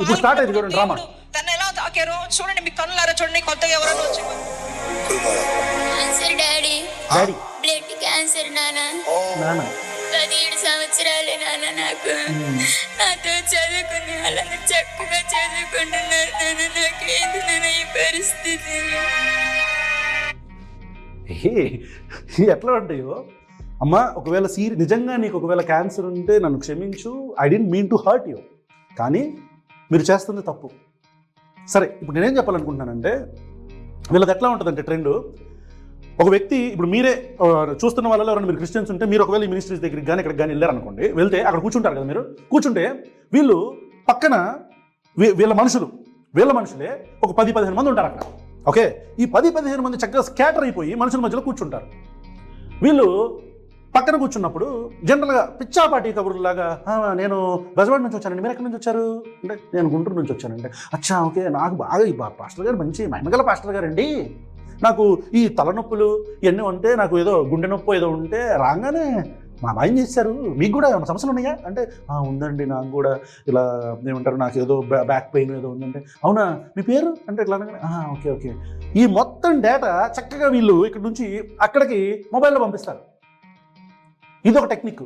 ఇప్పుడు స్టార్ట్ అయింది చూడండి డ్రామా. తను ఎలా తాకారో చూడండి, మీ కన్నులారా చూడండి. కొత్తగా ఎవరైనా వచ్చి cancer daddy, daddy blood cancer నాన్న. నానా 17 సంవత్సరాలే నాన్న నాకు. నాతో చదువుకునే వాళ్ళని చక్కగా చదువుకుంటున్నారు నాన్న. నాకేంటి నాన్న ఈ పరిస్థితి? ఎట్లా ఉంటాయో అమ్మా. ఒకవేళ నిజంగా నీకు ఒకవేళ క్యాన్సర్ ఉంటే నన్ను క్షమించు. I didn't mean to hurt you, కానీ మీరు చేస్తుంది తప్పు. సరే, ఇప్పుడు నేనేం చెప్పాలనుకుంటున్నానంటే, వీళ్ళది ఎట్లా ఉంటుందంటే ట్రెండ్. ఒక వ్యక్తి, ఇప్పుడు మీరే చూస్తున్న వాళ్ళలో ఎవరైనా మీరు క్రిస్టియన్స్ ఉంటే, మీరు ఒకవేళ ఈ మినిస్ట్రీస్ దగ్గరికి కానీ ఇక్కడికి కానీ వెళ్ళారనుకోండి, వెళ్తే అక్కడ కూర్చుంటారు కదా. మీరు కూర్చుంటే వీళ్ళు పక్కన వీళ్ళ మనుషులే ఒక 10-15 మంది ఉంటారు అక్కడ. ఓకే, ఈ 10-15 మంది చక్కగా స్కాటర్ అయిపోయి మనుషుల మధ్యలో కూర్చుంటారు. వీళ్ళు పక్కన కూర్చున్నప్పుడు జనరల్గా పిచ్చాపాటి కబుర్లాగా, నేను బెజవాడ నుంచి వచ్చానండి, మీరు ఎక్కడి నుంచి వచ్చారు అంటే, నేను గుంటూరు నుంచి వచ్చానంటే, అచ్చా ఓకే, నాకు బాగా ఈ పాస్టర్ గారు మంచి మహిమగల పాస్టర్ గారండి, నాకు ఈ తలనొప్పులు ఇవన్నీ ఉంటే, నాకు ఏదో గుండె నొప్పి ఏదో ఉంటే రాగానే మా మాయం చేశారు. మీకు కూడా ఏమైనా సమస్యలు ఉన్నాయా అంటే, ఉందండి నాకు కూడా ఇలా ఏమంటారు, నాకు ఏదో బ్యాక్ పెయిన్ ఏదో ఉందంటే, అవునా మీ పేరు అంటే ఇట్లా అనగానే, ఓకే. ఈ మొత్తం డేటా చక్కగా వీళ్ళు ఇక్కడ నుంచి అక్కడికి మొబైల్లో పంపిస్తారు. ఇది ఒక టెక్నిక్.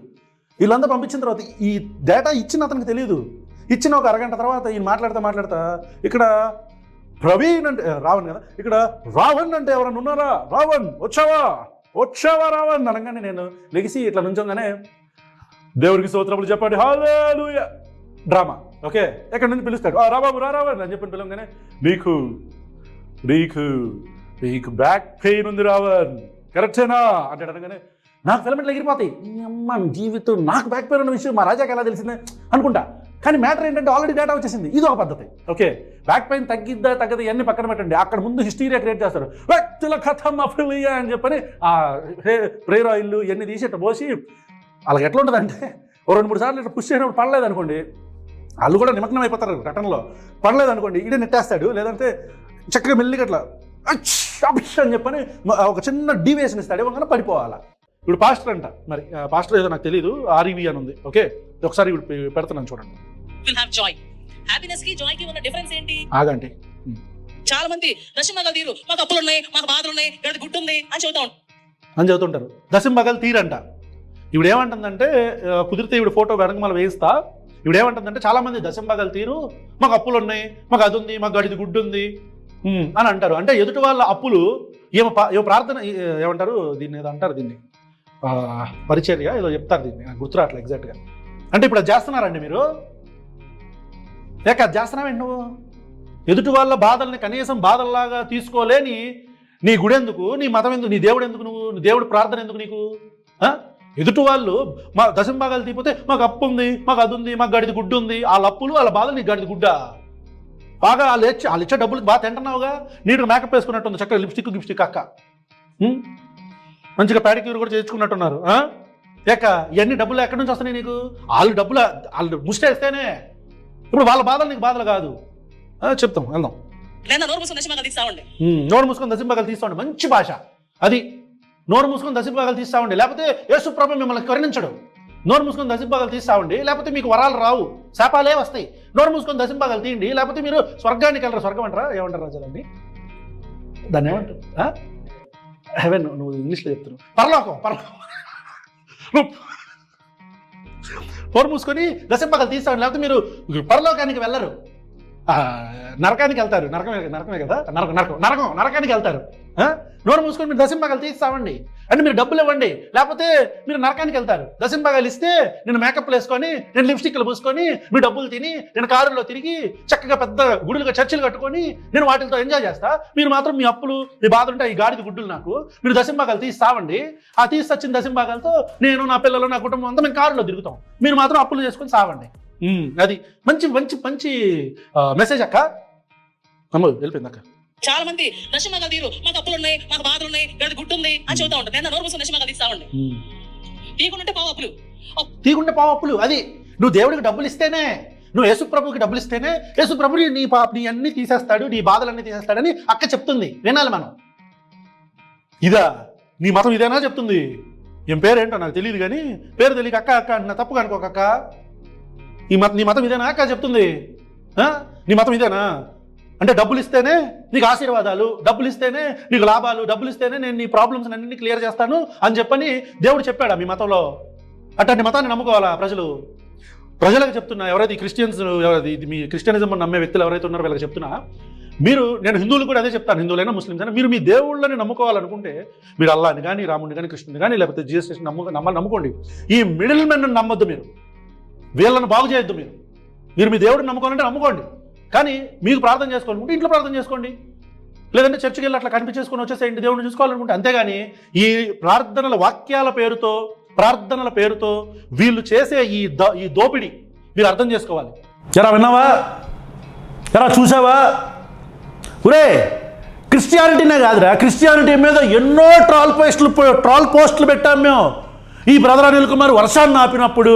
వీళ్ళంతా పంపించిన తర్వాత ఈ డేటా ఇచ్చిన అతనికి తెలియదు. ఇచ్చిన ఒక అరగంట తర్వాత ఈయన మాట్లాడతా ఇక్కడ ప్రవీణ్ అంటే రావణ్ కదా, ఇక్కడ రావణ్ అంటే ఎవరన్నా ఉన్నారా, రావణ్ వచ్చావా రావణ్ అనగానే నేను లెగిసి ఇట్లా నుంచోగానే, దేవుడికి స్తోత్రములు చెప్పండి హల్లెలూయా డ్రామా. ఓకే, ఎక్కడి నుంచి పిలుస్తాడు, రాబాబు రావణ్ అని చెప్పని పిలవగానే, నీకు బ్యాక్ పెయిన్ ఉంది రావణ్, కరెక్టేనా అంటే అనగానే నాకు ఫిలమెంట్లు ఎగిరిపోతాయి. అమ్మ జీవితం, నాకు బ్యాక్ పెయిన్ ఉన్న విషయం మా రాజాకి ఎలా తెలిసిందే అనుకుంటా. కానీ మ్యాటర్ ఏంటంటే ఆల్రెడీ డేటా వచ్చేసింది. ఇది ఒక పద్ధతి. ఓకే, బ్యాక్ పెయిన్ తగ్గదు ఇవన్నీ పక్కన పెట్టండి. అక్కడ ముందు హిస్టీరియా క్రియేట్ చేస్తారు. వ్యక్తుల కథ మఫిలియా అని చెప్పని ఆ ప్రేయర్ ఆయిల్ ఇవన్నీ తీసి ఇట్లా పోసి, వాళ్ళకి ఎట్లా ఉంటుందంటే, 2-3 సార్లు ఇట్లా పుష్ చేయడం పడలేదు అనుకోండి, వాళ్ళు కూడా నిమగ్నం అయిపోతారు ఘటనలో. పడలేదు అనుకోండి, ఇడే నెట్టేస్తాడు. లేదంటే చక్కగా మెల్లిగా అట్లా అని చెప్పని ఒక చిన్న డీవియేషన్ ఇస్తాడు, ఇవ్వగానే పడిపోవాలా. ఇప్పుడు పాస్టర్ అంట, మరి పాస్టర్ ఏదో నాకు తెలియదు, ఆర్ఈవి అని ఉంది. ఓకే, ఒకసారి ఇప్పుడు పెడుతున్నాను చూడండి. హ్యాపీనెస్ కి జాయ్ కి ఉన్న డిఫరెన్స్ ఏంటి? ఆగండి. చాలా మంది దశమగలు తీరు, మాకు అప్పులు ఉన్నాయి, మాకు బాధలు ఉన్నాయి, గుడ్డు ఉంది అని చెబుతుంటారు. దశంబగలు తీరంట. ఇప్పుడు ఏమంటుందంటే, కుదిరితే ఇప్పుడు ఫోటో వెనకమల వేయిస్తా. ఇప్పుడు ఏమంటుందంటే, చాలా మంది దశంబగలు తీరు, మాకు అప్పులు ఉన్నాయి, మాకు అది ఉంది, మాకు గడిది గుడ్డు ఉంది అని అంటారు. అంటే ఎదుటి వాళ్ళ అప్పులు ఏమో ప్రార్థన ఏమంటారు దీన్ని, ఏదో అంటారు దీన్ని, పరిచర్య ఏదో చెప్తారు దీన్ని, నాకు గుర్తురాట్లే ఎగ్జాక్ట్గా. అంటే ఇప్పుడు అది చేస్తున్నారండి మీరు, లేక అది చేస్తున్నావేంటి నువ్వు? ఎదుటి వాళ్ళ బాధల్ని కనీసం బాధల్లాగా తీసుకోలేని నీ గుడి ఎందుకు, నీ మతం ఎందుకు, నీ దేవుడు ఎందుకు, నీ దేవుడి ప్రార్థన ఎందుకు నీకు? ఎదుటి వాళ్ళు మా దశంభాగాలు తీపోతే, మాకు అప్పు ఉంది, మాకు అది ఉంది, మాకు గడిది గుడ్డు ఉంది, వాళ్ళ అప్పులు వాళ్ళ బాధలు నీకు గడిది గుడ్డ. బాగా వాళ్ళు ఇచ్చే డబ్బులకి బాగా తింటున్నావుగా, నీట్గా మేకప్ వేసుకున్నట్టుంది, చక్కగా లిప్స్టిక్ అక్క, మంచిగా ప్యాడిక్యూర్ కూడా చేయించుకున్నట్టున్నారు. లేక ఇవన్నీ డబ్బులు ఎక్కడి నుంచి వస్తున్నాయి నీకు? వాళ్ళు ముష్టేస్తేనే. ఇప్పుడు వాళ్ళ బాధలు నీకు బాధలు కాదు. చెప్తాం, వెళ్దాం. నోరు మూసుకొని దశంభాగాలు తీసుకోండి, మంచి భాష అది. నోరు మూసుకొని దశంభాగాలు తీస్తామండి, లేకపోతే యేసు ప్రభువు మిమ్మల్ని కరుణించడు. నోరు మూసుకొని దశంభాగాలు తీస్తామండి, లేకపోతే మీకు వరాలు రావు, శాపాలే వస్తాయి. నోరు మూసుకొని దశంభాగాలు తీయండి, లేకపోతే మీరు స్వర్గానికి వెళ్ళరు. స్వర్గం అంటారా, ఏమంటారు రాజాలండి దాన్ని, ఏమంటారు? హెవెన్, నువ్వు ఇంగ్లీష్లో చెప్తున్నావు. పరలోకం. నోరు మూసుకొని దశంభాగాలు తీస్తామండి, లేకపోతే మీరు పరలోకానికి వెళ్ళరు, నరకానికి వెళ్తారు. నరకమే కదా, నరకానికి వెళ్తారు. నోరు మూసుకొని మీరు దశంభాగాలు తీస్తామండి అంటే మీరు డబ్బులు ఇవ్వండి, లేకపోతే మీరు నరకానికి వెళ్తారు. దశంభాగాలు ఇస్తే నేను మేకప్లు వేసుకొని, నేను లిప్స్టిక్లు పూసుకొని, మీ డబ్బులు తిని, నేను కారులో తిరిగి చక్కగా పెద్ద గుడులుగా చర్చిలు కట్టుకొని నేను వాటితో ఎంజాయ్ చేస్తా. మీరు మాత్రం మీ అప్పులు, మీ బాధ ఉంటే ఈ గాడిద గుడ్డులు నాకు మీరు దశంభాగాలు తీస్తామండి. ఆ తీసి దశంభాగాలతో నేను, నా పిల్లలు, నా కుటుంబం అంతా మేము కారులో తిరుగుతాం. మీరు మాత్రం అప్పులు చేసుకొని సావండి. అది మంచి మంచి మంచి మెసేజ్ అక్క. వెళ్ళిపోయింది అక్క. చాలా మంది దశమగాలు తీరు, మాకు అప్పులు ఉన్నాయి, మాకు బాధలు ఉన్నాయి, గడి గుట్టు ఉంది అని చెబుతా ఉంటారు. నేను నోరు మూసుకొని దశమగాలు తీస్తామండి. తీయకుంటే పావు అప్పులు. అది నువ్వు దేవుడికి డబ్బులు ఇస్తేనే, నువ్వు యేసుప్రభుకి డబ్బులు ఇస్తేనే యేసుప్రభు నీ అన్ని తీసేస్తాడు, నీ బాధలన్నీ తీసేస్తాడని అక్క చెప్తుంది. వినాలి మనం. ఇదా నీ మతం ఇదేనా చెప్తుంది? ఏం పేరేంటో నాకు తెలియదు, కానీ పేరు తెలియక అక్క అంటున్నా, తప్పుగా అనుకోక అక్క. నీ మతం ఇదేనా అక్క చెప్తుంది? నీ మతం ఇదేనా అంటే డబ్బులు ఇస్తేనే నీకు ఆశీర్వాదాలు, డబ్బులు ఇస్తేనే నీకు లాభాలు, డబ్బులు ఇస్తేనే నేను నీ ప్రాబ్లమ్స్ అన్ని క్లియర్ చేస్తాను అని చెప్పని దేవుడు చెప్పాడా మీ మతంలో? అట్లాంటి మతాన్ని నమ్ముకోవాలా ప్రజలకు చెప్తున్నా. ఎవరైతే ఈ క్రిస్టియన్స్, మీ క్రిస్టియనిజం నమ్మే వ్యక్తులు ఎవరైతే ఉన్నారో వీళ్ళకి చెప్తున్నా, నేను హిందువులు కూడా అదే చెప్తాను, హిందువులైనా ముస్లిమ్స్ అయినా, మీరు మీ దేవుళ్ళని నమ్ముకోవాలనుకుంటే మీరు అల్లాని కానీ, రాముడిని కానీ, కృష్ణుని కానీ, లేకపోతే జీసస్ నమ్ముకోండి. ఈ మిడిల్ మెన్ నమ్మొద్దు, మీరు వీళ్ళని బాగు చేయొద్దు. మీరు మీ దేవుడిని నమ్ముకోవాలంటే నమ్ముకోండి, కానీ మీకు ప్రార్థన చేసుకోవాలనుకుంటే ఇంట్లో ప్రార్థన చేసుకోండి, లేదంటే చర్చికి వెళ్ళి అట్లా కనిపించేసుకొని వచ్చేసేయండి దేవుడిని చూసుకోవాలనుకుంటే. అంతేగాని ఈ ప్రార్థనల పేరుతో వీళ్ళు చేసే ఈ దోపిడీ మీరు అర్థం చేసుకోవాలి. ఎరా విన్నావా, ఎరా చూసావా? ఒరే క్రిస్టియానిటీనే కాదురా, క్రిస్టియానిటీ మీద ఎన్నో ట్రాల్ పోస్టులు పెట్టాం మేము. ఈ బ్రదర్ అనిల్ కుమార్ వర్షాన్ని ఆపినప్పుడు,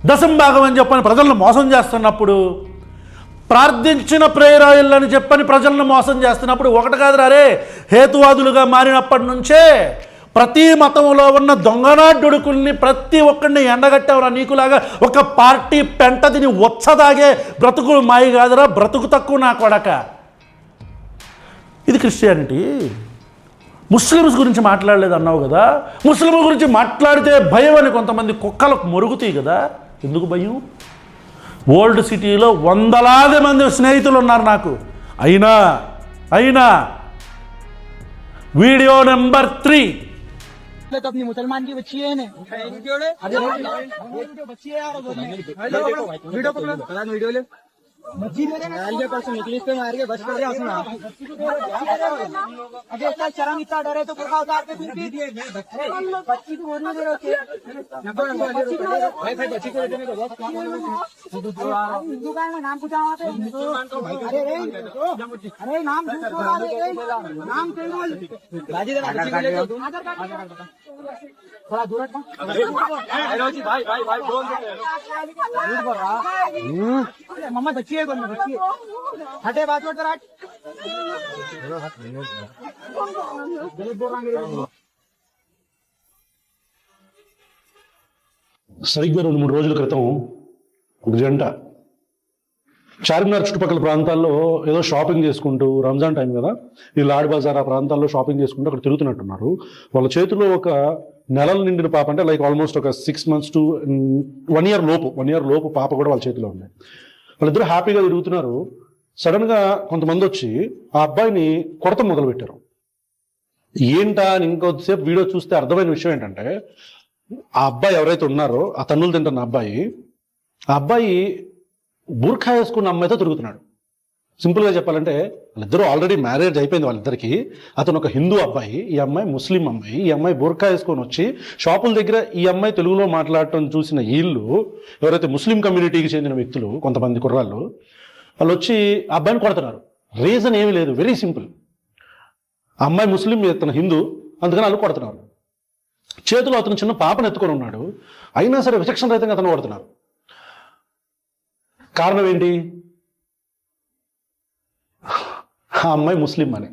దశంభాగం అని చెప్పని ప్రజలను మోసం చేస్తున్నప్పుడు, ప్రార్థించిన ప్రేయర్ ఆయిల్ అని చెప్పని ప్రజలను మోసం చేస్తున్నప్పుడు, ఒకటి కాదురా రే, హేతువాదులుగా మారినప్పటి నుంచే ప్రతి మతంలో ఉన్న దొంగనాడ్డుడుకుల్ని ప్రతి ఒక్కడిని ఎండగట్టేవరా. నీకులాగా ఒక పార్టీ పెంట తిని వచ్చదాగే బ్రతుకు మాయి కాదురా, బ్రతుకు తక్కువ నా కొడక. ఇది క్రిస్టియానిటీ. ముస్లిమ్స్ గురించి మాట్లాడలేదు అన్నావు కదా, ముస్లిం గురించి మాట్లాడితే భయం అని కొంతమంది కుక్కలకు మొరుగుతాయి కదా. ఎందుకు భయం? ఓల్డ్ సిటీలో వందలాది మంది స్నేహితులు ఉన్నారు నాకు. అయినా వీడియో నెంబర్ 3 तो अपनी मुसलमान की बच्ची है बच्ची है यार, वीडियो पकड़ो, वीडियो ले के परसों निकली तो मार के बस कर दिया उसने। अबे इतना शर्म, इतना डरे तो बुर्का उतार के फिर बच्ची को बोलने दे रहे बच्ची को हिंदू का नाम पूछा वहाँ पे। अरे नाम नाम थोड़ा दूर मम्मा बच्ची है, बच्ची हटे बात कर हट। సరిగ్గా 2-3 రోజుల క్రితం ఒక జంట చార్మినార్ చుట్టుపక్కల ప్రాంతాల్లో ఏదో షాపింగ్ చేసుకుంటూ, రంజాన్ టైం కదా, ఈ లాడ్ బజార్ ఆ ప్రాంతాల్లో షాపింగ్ చేసుకుంటూ అక్కడ తిరుగుతున్నట్టున్నారు. వాళ్ళ చేతిలో ఒక నెలలు నిండిన పాప, అంటే లైక్ ఆల్మోస్ట్ ఒక 6 months to 1 year లోపు పాప కూడా వాళ్ళ చేతిలో ఉంది. వాళ్ళిద్దరూ హ్యాపీగా తిరుగుతున్నారు. సడన్గా కొంతమంది వచ్చి ఆ అబ్బాయిని కొడత మొదలుపెట్టారు. ఏంటా అని ఇంకొద్దిసేపు వీడియో చూస్తే అర్థమైన విషయం ఏంటంటే, ఆ అబ్బాయి ఎవరైతే ఉన్నారో, ఆ తన్నులు తింటున్న ఆ అబ్బాయి బూర్ఖా వేసుకున్న అమ్మాయితో తిరుగుతున్నాడు. సింపుల్గా చెప్పాలంటే వాళ్ళిద్దరూ ఆల్రెడీ మ్యారేజ్ అయిపోయింది వాళ్ళిద్దరికి. అతను ఒక హిందూ అబ్బాయి, ఈ అమ్మాయి ముస్లిం అమ్మాయి. ఈ అమ్మాయి బూర్ఖా వేసుకొని వచ్చి షాపుల దగ్గర ఈ అమ్మాయి తెలుగులో మాట్లాడటం చూసిన వీళ్ళు, ఎవరైతే ముస్లిం కమ్యూనిటీకి చెందిన వ్యక్తులు, కొంతమంది కుర్రాళ్ళు, వాళ్ళు వచ్చి ఆ అబ్బాయిని కొడుతున్నారు. రీజన్ ఏమీ లేదు, వెరీ సింపుల్. ఆ అమ్మాయి ముస్లిం, అతను హిందూ, అందుకని వాళ్ళు కొడుతున్నారు. చేతిలో అతను చిన్న పాపను ఎత్తుకొని ఉన్నాడు, అయినా సరే విచక్షణ రహితంగా అతను కొడుతున్నారు. కారణం ఏంటి? ఆ అమ్మాయి ముస్లిం అని.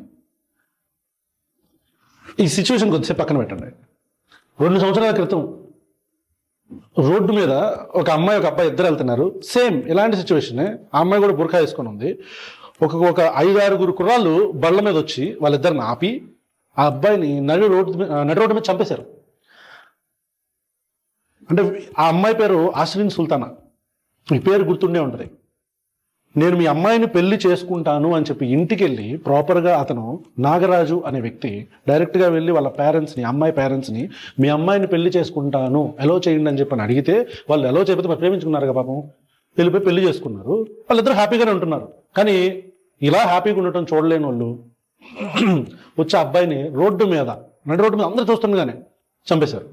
ఈ సిచ్యువేషన్ కొద్దిసేపు పక్కన పెట్టండి. 2 సంవత్సరాల క్రితం రోడ్డు మీద ఒక అమ్మాయి ఒక అబ్బాయి ఇద్దరు వెళ్తున్నారు, సేమ్ ఇలాంటి సిచ్యువేషనే. ఆ అమ్మాయి కూడా బుర్ఖా వేసుకొని ఉంది. ఒక 5-6 కుర్రాళ్ళు బళ్ళ మీద వచ్చి వాళ్ళిద్దరిని ఆపి ఆ అబ్బాయిని నడి రోడ్డు మీద చంపేశారు. అంటే ఆ అమ్మాయి పేరు ఆశ్రిన్ సుల్తానా, ఈ పేరు గుర్తుండే ఉంటుంది. నేను మీ అమ్మాయిని పెళ్లి చేసుకుంటాను అని చెప్పి ఇంటికి వెళ్ళి ప్రాపర్గా అతను నాగరాజు అనే వ్యక్తి డైరెక్ట్గా వెళ్ళి వాళ్ళ పేరెంట్స్ని, అమ్మాయి పేరెంట్స్ని మీ అమ్మాయిని పెళ్లి చేసుకుంటాను ఎలో చేయండి అని చెప్పి అడిగితే వాళ్ళు ఎలో చేయకపోతే మరి ప్రేమించుకున్నారు కదా పాపం, వెళ్ళిపోయి పెళ్లి చేసుకున్నారు. వాళ్ళిద్దరు హ్యాపీగానే ఉంటున్నారు. కానీ ఇలా హ్యాపీగా ఉండటం చూడలేని వాళ్ళు వచ్చే అబ్బాయిని నడి రోడ్డు మీద అందరూ చూస్తుండగానే చంపేశారు.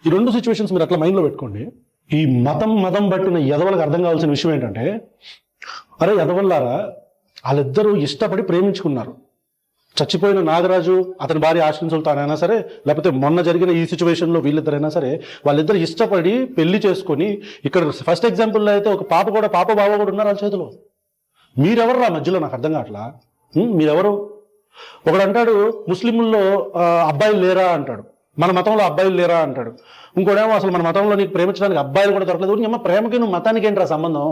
ఈ 2 సిచ్యువేషన్స్ మీరు అట్లా మైండ్లో పెట్టుకోండి. ఈ మతం బట్టిన ఎదవలకు అర్థం కావాల్సిన విషయం ఏంటంటే, అరే ఎదవల్లారా, వాళ్ళిద్దరూ ఇష్టపడి ప్రేమించుకున్నారు. చచ్చిపోయిన నాగరాజు అతని భార్య ఆశ్రిన్ సుల్తాన్ అయినా సరే, లేకపోతే మొన్న జరిగిన ఈ సిచ్యువేషన్లో వీళ్ళిద్దరైనా సరే, వాళ్ళిద్దరు ఇష్టపడి పెళ్లి చేసుకొని, ఇక్కడ ఫస్ట్ ఎగ్జాంపుల్లో అయితే ఒక పాప బావ కూడా ఉన్నారు వాళ్ళ చేతిలో. మీరెవరు రా మధ్యలో? నాకు అర్థం కావట్లా. మీరెవరు? ఒకడు అంటాడు ముస్లింల్లో అబ్బాయిలు లేరా అంటాడు, మన మతంలో అబ్బాయిలు లేరా అంటాడు. ఇంకోటేమో అసలు మన మతంలో నీకు ప్రేమించడానికి అబ్బాయిలు కూడా దొరకలేదు. అమ్మ ప్రేమకి నువ్వు మతానికి ఏంటి రా సంబంధం?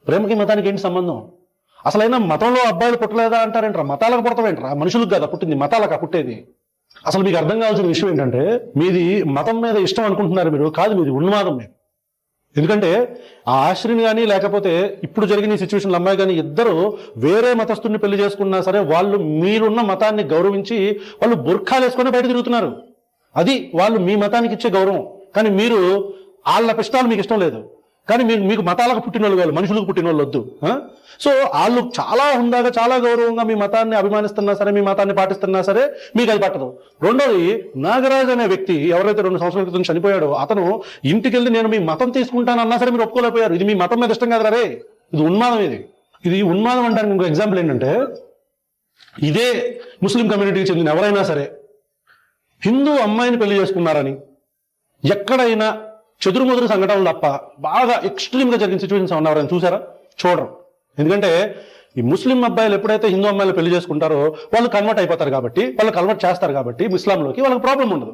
ప్రేమకి మతానికి ఏంటి సంబంధం? అసలైనా మతంలో అబ్బాయిలు పుట్టలేదా అంటారేంట్రా? మతాలకు పుడతావేంట్రా? మనుషులకు కదా పుట్టింది, మతాలకు పుట్టేది. అసలు మీకు అర్థం కావాల్సిన విషయం ఏంటంటే, మీది మతం మీద ఇష్టం అనుకుంటున్నారు మీరు, కాదు, మీది ఉన్మాదం మీద. ఎందుకంటే ఆ ఆశ్రిని కానీ లేకపోతే ఇప్పుడు జరిగిన ఈ సిచ్యువేషన్లో అమ్మాయి కానీ ఇద్దరు వేరే మతస్థుడిని పెళ్లి చేసుకున్నా సరే వాళ్ళు మీరున్న మతాన్ని గౌరవించి వాళ్ళు బుర్ఖాలు వేసుకొని బయట తిరుగుతున్నారు. అది వాళ్ళు మీ మతానికి ఇచ్చే గౌరవం. కానీ మీరు వాళ్ళ ఇష్టాలు మీకు ఇష్టం లేదు. కానీ మీకు మతాలకు పుట్టిన వాళ్ళు కాదు, మనుషులకు పుట్టిన వాళ్ళు వద్దు. సో వాళ్ళు చాలా హుందాగా చాలా గౌరవంగా మీ మతాన్ని అభిమానిస్తున్నా సరే, మీ మతాన్ని పాటిస్తున్నా సరే మీకు అది పట్టదు. రెండోది, నాగరాజు అనే వ్యక్తి ఎవరైతే 2 సంవత్సరాల క్రితం చనిపోయాడో అతను ఇంటికి వెళ్ళి నేను మీ మతం తీసుకుంటానన్నా సరే మీరు ఒప్పుకోలేకపోయారు. ఇది మీ మతం మీద ఇష్టం కాదు రే, ఇది ఉన్మాదం. ఇది ఉన్మాదం అంటానికి ఇంకో ఎగ్జాంపుల్ ఏంటంటే, ఇదే ముస్లిం కమ్యూనిటీకి చెందిన ఎవరైనా సరే హిందూ అమ్మాయిని పెళ్లి చేసుకున్నారని ఎక్కడైనా చెదురుమదురు సంఘటనలు తప్ప బాగా ఎక్స్ట్రీమ్గా జరిగిన సిచ్యువేషన్స్ ఎవరైనా చూసారా? చూడరు. ఎందుకంటే ఈ ముస్లిం అబ్బాయిలు ఎప్పుడైతే హిందూ అమ్మాయిలు పెళ్లి చేసుకుంటారో వాళ్ళు కన్వర్ట్ అయిపోతారు కాబట్టి, వాళ్ళు కన్వర్ట్ చేస్తారు కాబట్టి ఇస్లాంలోకి, వాళ్ళకి ప్రాబ్లం ఉండదు.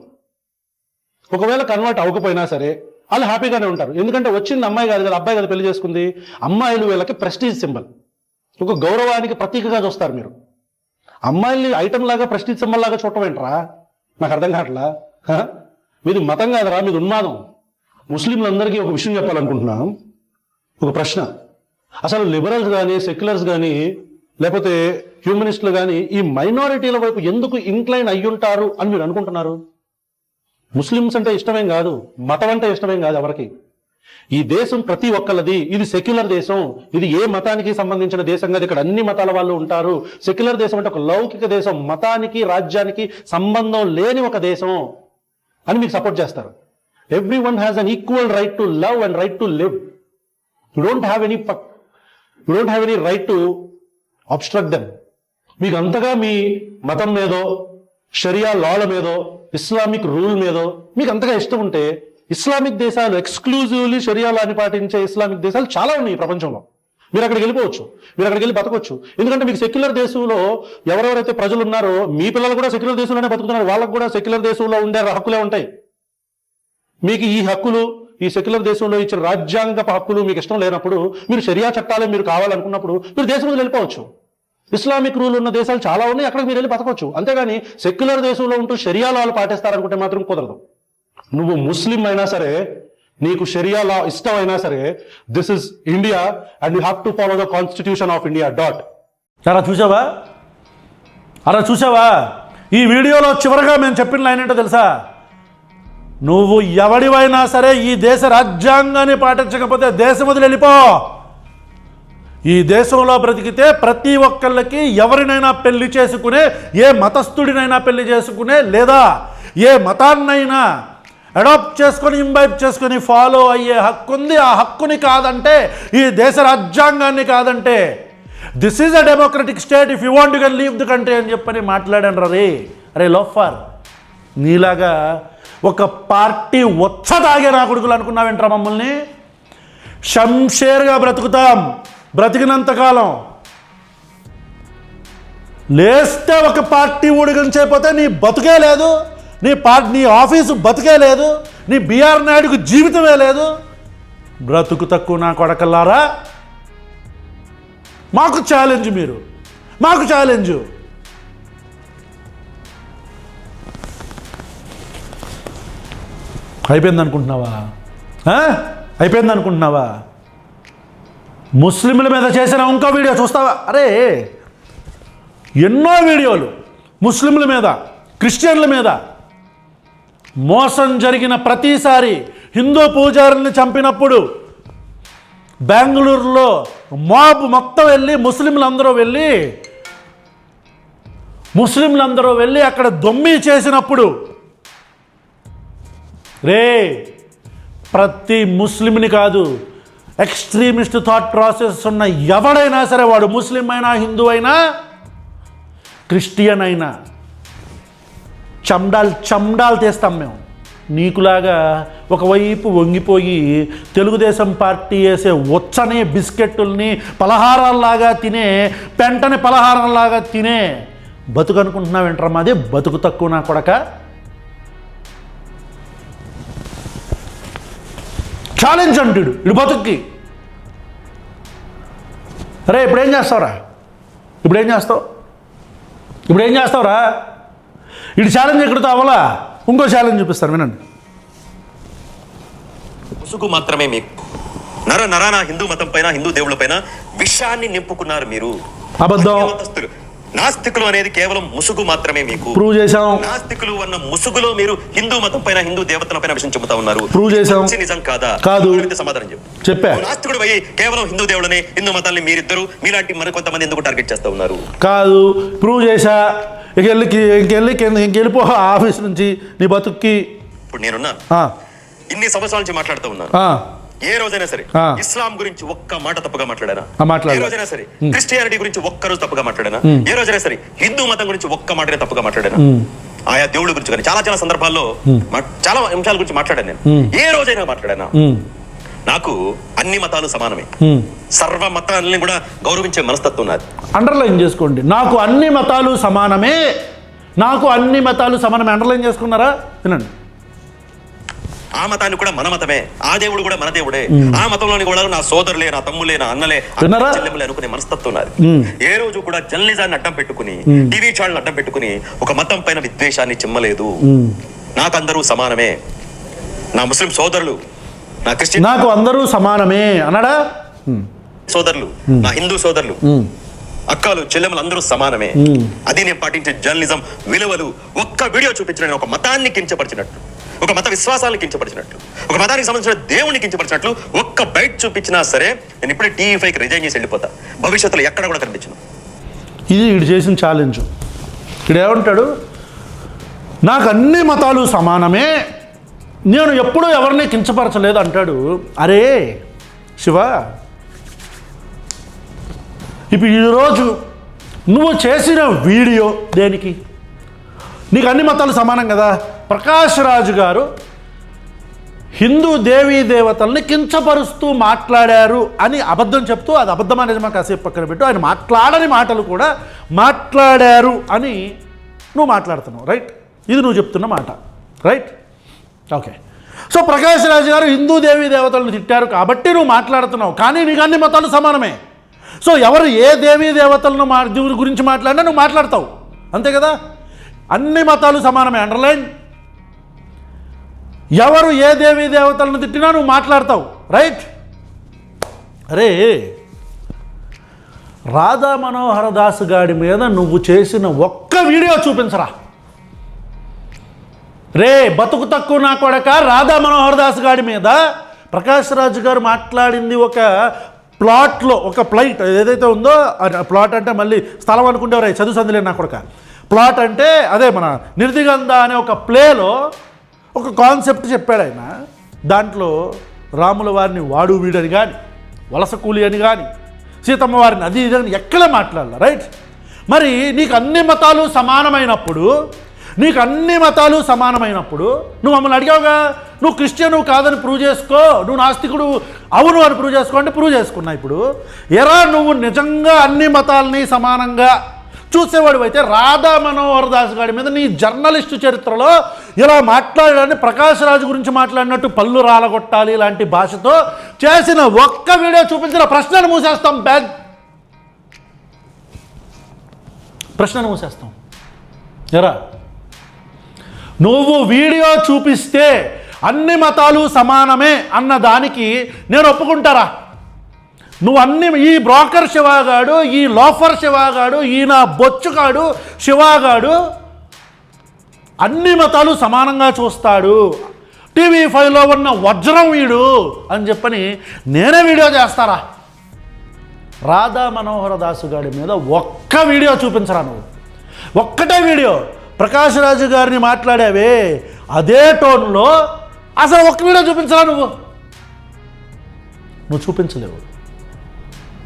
ఒకవేళ కన్వర్ట్ అవ్వకపోయినా సరే వాళ్ళు హ్యాపీగానే ఉంటారు. ఎందుకంటే వచ్చింది అమ్మాయి కాదు కదా, అబ్బాయి కదా పెళ్లి చేసుకుంది. అమ్మాయిలు వీళ్ళకి ప్రెస్టీజ్ సింబల్, ఒక గౌరవానికి ప్రతీకగా చూస్తారు. మీరు అమ్మాయిల్ని ఐటమ్ లాగా ప్రెస్టీజ్ సింబల్ లాగా చూడటం ఏంట్రా? నాకు అర్థం కావట్లా. మీది మతం కాదురా, మీది ఉన్మాదం. ముస్లింలందరికీ ఒక విషయం చెప్పాలనుకుంటున్నాం, ఒక ప్రశ్న. అసలు లిబరల్స్ కానీ, సెక్యులర్స్ కానీ, లేకపోతే హ్యూమనిస్టులు కానీ ఈ మైనారిటీల వైపు ఎందుకు ఇంక్లైన్ అయ్యుంటారు అని మీరు అనుకుంటున్నారు? ముస్లిమ్స్ అంటే ఇష్టమేం కాదు, మతం అంటే ఇష్టమేం కాదు ఎవరికి. ఈ దేశం ప్రతి ఒక్కళ్ళది. ఇది సెక్యులర్ దేశం. ఇది ఏ మతానికి సంబంధించిన దేశం కాదు. ఇక్కడ అన్ని మతాల వాళ్ళు ఉంటారు. సెక్యులర్ దేశం అంటే ఒక లౌకిక దేశం, మతానికి రాజ్యానికి సంబంధం లేని ఒక దేశం అని మీకు సపోర్ట్ చేస్తారు. Everyone has an equal right to love and right to live. You don't have any right to obstruct them. మీకు అంతగా మీ మతం మీదో, షరియా లాల మీదో, ఇస్లామిక్ రూల్ మీదో మీకు అంతగా ఇష్టం ఉంటే, ఇస్లామిక్ దేశాలు ఎక్స్క్లూజివ్లీ షరియా లాని పాటించే ఇస్లామిక్ దేశాలు చాలా ఉన్నాయి ఈ ప్రపంచంలో. మీరు అక్కడికి వెళ్ళిపోవచ్చు, మీరు అక్కడికి వెళ్ళి బతకొచ్చు. ఎందుకంటే మీకు సెక్యులర్ దేశంలో ఎవరెవరైతే ప్రజలు ఉన్నారో, మీ పిల్లలు కూడా సెక్యులర్ దేశంలోనే బతుకుతున్నారు, వాళ్ళకు కూడా సెక్యులర్ దేశంలో ఉండే హక్కులే ఉంటాయి. మీకు ఈ హక్కులు, ఈ సెక్యులర్ దేశంలో ఇచ్చిన రాజ్యాంగపు హక్కులు మీకు ఇష్టం లేనప్పుడు, మీరు షరియా చట్టాలే మీరు కావాలనుకున్నప్పుడు మీరు దేశం మీద వెళ్ళిపోవచ్చు. ఇస్లామిక్ రూల్ ఉన్న దేశాలు చాలా ఉన్నాయి, అక్కడికి మీరు వెళ్ళి బతకొచ్చు. అంతేగాని సెక్యులర్ దేశంలో ఉంటూ షరియా లాలు పాటిస్తారనుకుంటే మాత్రం కుదరదు. నువ్వు ముస్లిం అయినా సరే, నీకు షరియా లా ఇష్టమైనా సరే, this is India and you have to follow the constitution of India. అలా చూసావా? ఈ వీడియోలో చివరిగా మేము చెప్పిన లైన్ ఏంటో తెలుసా? నువ్వు ఎవడివైనా సరే ఈ దేశ రాజ్యాంగాన్ని పాటించకపోతే దేశం వదిలి వెళ్ళిపో. ఈ దేశంలో బ్రతికితే ప్రతి ఒక్కళ్ళకి ఎవరినైనా పెళ్లి చేసుకునే, ఏ మతస్థుడినైనా పెళ్లి చేసుకునే, లేదా ఏ మతాన్నైనా అడాప్ట్ చేసుకొని, ఇంబైబ్ చేసుకొని ఫాలో అయ్యే హక్కు ఉంది. ఆ హక్కుని కాదంటే, ఈ దేశ రాజ్యాంగాన్ని కాదంటే, this is a democratic state, if you want to can leave the country అని చెప్పని మాట్లాడాను రే. అరే లోఫర్, నీలాగా ఒక పార్టీ వచ్చ తాగే నా కొడుకులు అనుకున్నావేంట్రా మమ్మల్ని? షంషేర్గా బ్రతుకుతాం బ్రతికినంతకాలం. లేస్తే ఒక పార్టీ ఊడిగం చేయకపోతే నీ బతుకే లేదు, నీ ఆఫీసు బతుకే లేదు, నీ బిఆర్ నాయుడుకు జీవితమే లేదు. బ్రతుకు తక్కువ నా కొడకల్లారా, మాకు ఛాలెంజ్, మీరు మాకు ఛాలెంజ్. అయిపోయింది అనుకుంటున్నావా? అయిపోయింది అనుకుంటున్నావా? ముస్లింల మీద చేసిన ఇంకో వీడియో చూస్తావా? అరే ఎన్నో వీడియోలు ముస్లింల మీద, క్రిస్టియన్ల మీద మోసం జరిగిన ప్రతిసారి, హిందూ పూజారుల్ని చంపినప్పుడు బెంగళూరులో మాబ్ మొత్తం వెళ్ళి ముస్లింలందరూ వెళ్ళి అక్కడ దొమ్మి చేసినప్పుడు రే ప్రతి ముస్లింని కాదు, ఎక్స్ట్రీమిస్ట్ థాట్ ప్రాసెస్ ఉన్న ఎవడైనా సరే, వాడు ముస్లిం అయినా, హిందూ అయినా, క్రిస్టియన్ అయినా, చండాలు తీస్తాం మేము. నీకులాగా ఒకవైపు వంగిపోయి తెలుగుదేశం పార్టీ వేసే వచ్చనే బిస్కెట్టుల్ని పలహారాల్లాగా తినే, పెంటని పలహారంలాగా తినే బతుకు అనుకుంటున్నావేంట్రా? మాది బతుకు తక్కువ నా కొడక. ఛాలెంజ్ అంటాడు ఇడు బతుక్కి. అరే ఇప్పుడేం చేస్తావురా? ఇప్పుడేం చేస్తావురా? ఇటు ఛాలెంజ్ ఎక్కడితో అవ్వాలా? ఇంకో ఛాలెంజ్ చూపిస్తాను, వినండి. ముసుగు మాత్రమే మీకు. నరాన హిందూ మతం పైన, హిందూ దేవుళ్ళ పైన విషాన్ని నింపుకున్నారు మీరు. అబద్ధం. నాస్తికులు అనేది కేవలం ముసుగు మాత్రమే మీకు. ప్రూవ్ చేశాం. నాస్తికులు అన్న ముసుగులో మీరు హిందూ మతం పైన, హిందూ దేవతల పైన విషయం చెబుతా ఉన్నారు. ప్రూవ్ చేశాం. నిజం కాదా? కాదు. సమాధానం చెప్పా. నాస్తికుడు పోయి కేవలం హిందూ దేవుళ్ళని, హిందూ మతాన్ని మీరిద్దరు మీలాంటి మరికొంతమంది ఎందుకు టార్గెట్ చేస్తా ఉన్నారు? కాదు, ప్రూవ్ చేశా. ఇంకెళ్ళిపో ఆఫీస్ నుంచి నీ బతుక్కి. ఇప్పుడు నేనున్నా ఇన్ని సంవత్సరాల నుంచి మాట్లాడుతూ ఉన్నాను. ఏ రోజైనా సరే ఇస్లాం గురించి ఒక్క మాట తప్పుగా మాట్లాడానా? ఏ రోజైనా సరే క్రిస్టియానిటీ గురించి ఒక్క రోజు తప్పుగా మాట్లాడానా? ఏ రోజైనా సరే హిందూ మతం గురించి ఒక్క మాటనే తప్పుగా మాట్లాడానా? ఆయా దేవుళ్ళ గురించి కానీ చాలా సందర్భాల్లో చాలా అంశాల గురించి మాట్లాడాను నేను. ఏ రోజైనా మాట్లాడానా? నాకు అన్ని మతాలు సమానమే, సర్వ మతాలని కూడా గౌరవించే మనస్తత్వం నాది. అండర్లైన్ చేసుకోండి. నాకు అన్ని మతాలు సమానమే, అండర్లైన్ చేసుకున్నారా? వినండి. ఆ మతాన్ని కూడా మన మతమే, ఆ దేవుడు కూడా మన దేవుడే, ఆ మతంలోని కూడా నా సోదరులే, నా తమ్ములే, నా అన్నలే, చెల్లెములే అనుకునే మనస్తత్వం నాది. ఏ రోజు కూడా జర్నలిజాన్ని అడ్డం పెట్టుకుని, టీవీ ఛానల్ అడ్డం పెట్టుకుని ఒక మతం పైన విద్వేషాన్ని చిమ్మలేదు. నాకందరూ సమానమే, నా ముస్లిం సోదరులు, నా క్రిస్టియన్, నాకు అందరూ సమానమే అన్నాడా? సోదరులు, నా హిందూ సోదరులు, అక్కలు, చెల్లెములు అందరూ సమానమే. అది నేను పాటించే జర్నలిజం విలువలు. ఒక్క వీడియో చూపించిన ఒక మతాన్ని కించపరిచినట్టు, ఒక మత విశ్వాసాలను కించపరిచినట్లు, ఒక మతానికి సంబంధించిన దేవుని కించపరిచినట్లు ఒక్క బయట చూపించినా సరే నేను ఇప్పుడే టీవీ5కి రిజైన్ చేసి వెళ్ళిపోతా. భవిష్యత్తులో ఎక్కడ కూడా కనిపించను. ఇది వీడు చేసిన ఛాలెంజ్. ఇక్కడ ఏమంటాడు? నాకు అన్ని మతాలు సమానమే, నేను ఎప్పుడూ ఎవరిని కించపరచలేదు అంటాడు. అరే శివ, ఇప్పుడు ఈరోజు నువ్వు చేసిన వీడియో దేనికి? నీకు అన్ని మతాలు సమానం కదా. ప్రకాష్ రాజు గారు హిందూ దేవీ దేవతల్ని కించపరుస్తూ మాట్లాడారు అని అబద్ధం చెప్తూ, అది అబద్ధం అనేది మాకు కాసేపు పక్కన పెట్టు, ఆయన మాట్లాడని మాటలు కూడా మాట్లాడారు అని నువ్వు మాట్లాడుతున్నావు, రైట్? ఇది నువ్వు చెప్తున్న మాట, రైట్? ఓకే. సో ప్రకాష్ రాజు గారు హిందూ దేవీ దేవతలను తిట్టారు కాబట్టి నువ్వు మాట్లాడుతున్నావు, కానీ నీకు అన్ని మతాలు సమానమే. సో ఎవరు ఏ దేవీ దేవతలను గురించి మాట్లాడినా నువ్వు మాట్లాడతావు, అంతే కదా? అన్ని మతాలు సమానమే, అండర్లైన్. ఎవరు ఏ దేవీ దేవతలను తిట్టినా నువ్వు మాట్లాడతావు, రైట్? అరే రాధా మనోహర్ దాస్ గాడి మీద నువ్వు చేసిన ఒక్క వీడియో చూపించరా? రే బతుకు తక్కువ నా కొడక, రాధా మనోహర్ దాస్ గాడి మీద ప్రకాష్ రాజు గారు మాట్లాడింది ఒక ప్లాట్లో, ఒక ప్లైట్ ఏదైతే ఉందో, ప్లాట్ అంటే మళ్ళీ స్థలం అనుకుంటేవరా, చదువు సందులేని నా కొడక. ప్లాట్ అంటే అదే మన నిర్దిగంధ అనే ఒక ప్లేలో ఒక కాన్సెప్ట్ చెప్పాడు ఆయన. దాంట్లో రాముల వారిని వాడు వీడని కానీ, వలస కూలి అని కానీ, సీతమ్మ వారిని అది ఇది అని ఎక్కడ మాట్లాడాల, రైట్? మరి నీకు అన్ని మతాలు సమానమైనప్పుడు నువ్వు మమ్మల్ని అడిగావుగా, నువ్వు క్రిస్టియను కాదని ప్రూవ్ చేసుకో, నువ్వు నాస్తికుడు అవును అని ప్రూవ్ చేసుకో అంటే ప్రూవ్ చేసుకున్నా. ఇప్పుడు ఎరా నువ్వు నిజంగా అన్ని మతాలని సమానంగా చూసేవాడు అయితే రాధా మనోహర్ దాస్ గారి మీద నీ జర్నలిస్టు చరిత్రలో ఇలా మాట్లాడాలని ప్రకాష్ రాజు గురించి మాట్లాడినట్టు పళ్ళు రాలగొట్టాలి ఇలాంటి భాషతో చేసిన ఒక్క వీడియో చూపించిన ప్రశ్నను మూసేస్తాం. ప్రశ్నను మూసేస్తాం. ఎరా నువ్వు వీడియో చూపిస్తే అన్ని మతాలు సమానమే అన్న దానికి నేను ఒప్పుకుంటారా? నువ్వు అన్ని ఈ బ్రోకర్ శివాగాడు, ఈ లోఫర్ శివాగాడు, ఈయన బొచ్చుగాడు శివాగాడు అన్ని మతాలు సమానంగా చూస్తాడు, TV5లో ఉన్న వజ్రం వీడు అని చెప్పని నేనే వీడియో చేస్తారా? రాధా మనోహర దాసు గారి మీద ఒక్క వీడియో చూపించరా నువ్వు? ఒక్కటే వీడియో. ప్రకాష్ రాజు గారిని మాట్లాడావే అదే టోన్లో అసలు ఒక్క వీడియో చూపించరా నువ్వు? నువ్వు చూపించలేవు,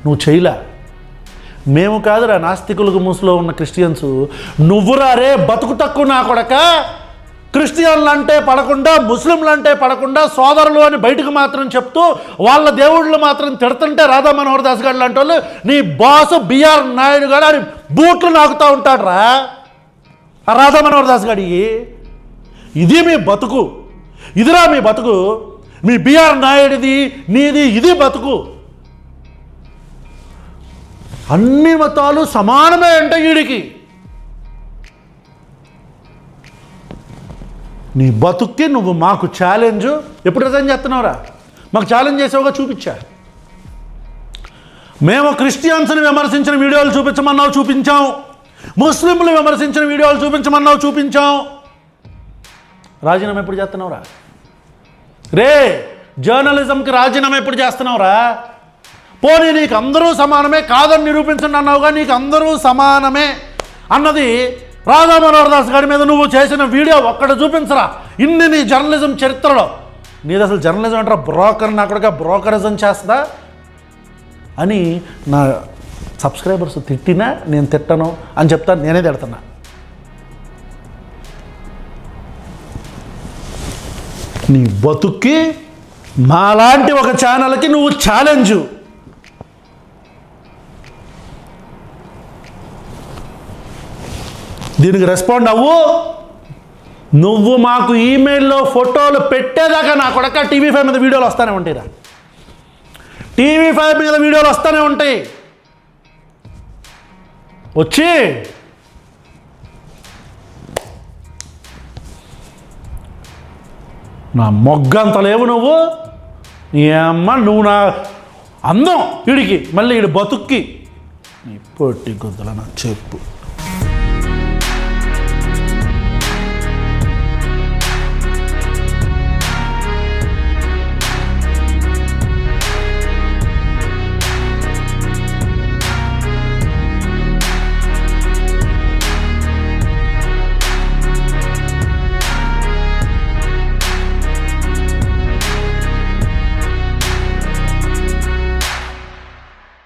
నువ్వు చేయలే. మేము కాదురా నాస్తికులకు మూసులో ఉన్న క్రిస్టియన్స్. నువ్వురా రే బతుకు తక్కువ నా కొడక. క్రిస్టియన్లు అంటే పడకుండా, ముస్లింలు అంటే పడకుండా సోదరులు అని బయటకు మాత్రం చెప్తూ వాళ్ళ దేవుళ్ళు మాత్రం తిడుతుంటే రాధా మనోహర్ దాస్ గారు లాంటి వాళ్ళు నీ బాసు బిఆర్ నాయుడు గారు అని బూట్లు నాకుతూ ఉంటాడు రా రాధా మనోహర్ దాస్ గారికి. ఇది మీ బతుకు, ఇదిరా మీ బతుకు. మీ బిఆర్ నాయుడిది నీది ఇది బతుకు. అన్ని మతాలు సమానమే అంటే వీడికి. నీ బతుక్కి నువ్వు మాకు ఛాలెంజ్ ఎప్పుడు రిజైన్ చేస్తున్నావురా? మాకు ఛాలెంజ్ చేసావుగా, చూపించా. మేము క్రిస్టియన్స్ని విమర్శించిన వీడియోలు చూపించమన్నావు, చూపించాం. ముస్లింలు విమర్శించిన వీడియోలు చూపించమన్నావు, చూపించాం. రాజీనామా ఎప్పుడు చేస్తున్నావురా రే? జర్నలిజంకి రాజీనామా ఎప్పుడు చేస్తున్నావురా? పోనీ నీకు అందరూ సమానమే కాదని నిరూపించండి అన్నావుగా. నీకు అందరూ సమానమే అన్నది రాధా మనోహర్ దాస్ గారి మీద నువ్వు చేసిన వీడియో ఒక్కడ చూపించరా? ఇన్ని నీ జర్నలిజం చరిత్రలో నీది అసలు జర్నలిజం అంటారా? బ్రోకర్ నా కొడుక బ్రోకరిజం చేస్తా అని నా సబ్స్క్రైబర్స్ తిట్టినా నేను తిట్టను అని చెప్తాను. నేనే తిడుతున్నా. నీ బతుక్కి మాలాంటి ఒక ఛానల్కి నువ్వు ఛాలెంజు. దీనికి రెస్పాండ్ అవ్వు. నువ్వు మాకు ఈమెయిల్లో ఫోటోలు పెట్టేదాకా నా కొడక TV5 మీద వీడియోలు వస్తూనే ఉంటాయిరా. TV5 మీద వీడియోలు వస్తూనే ఉంటాయి. వచ్చి నా మొగ్గంత లేవు నువ్వు. ఏమ్మ నువ్వు నా అందం వీడికి, మళ్ళీ వీడి బతుక్కి పొట్టి గుద్దల నా చెప్పు.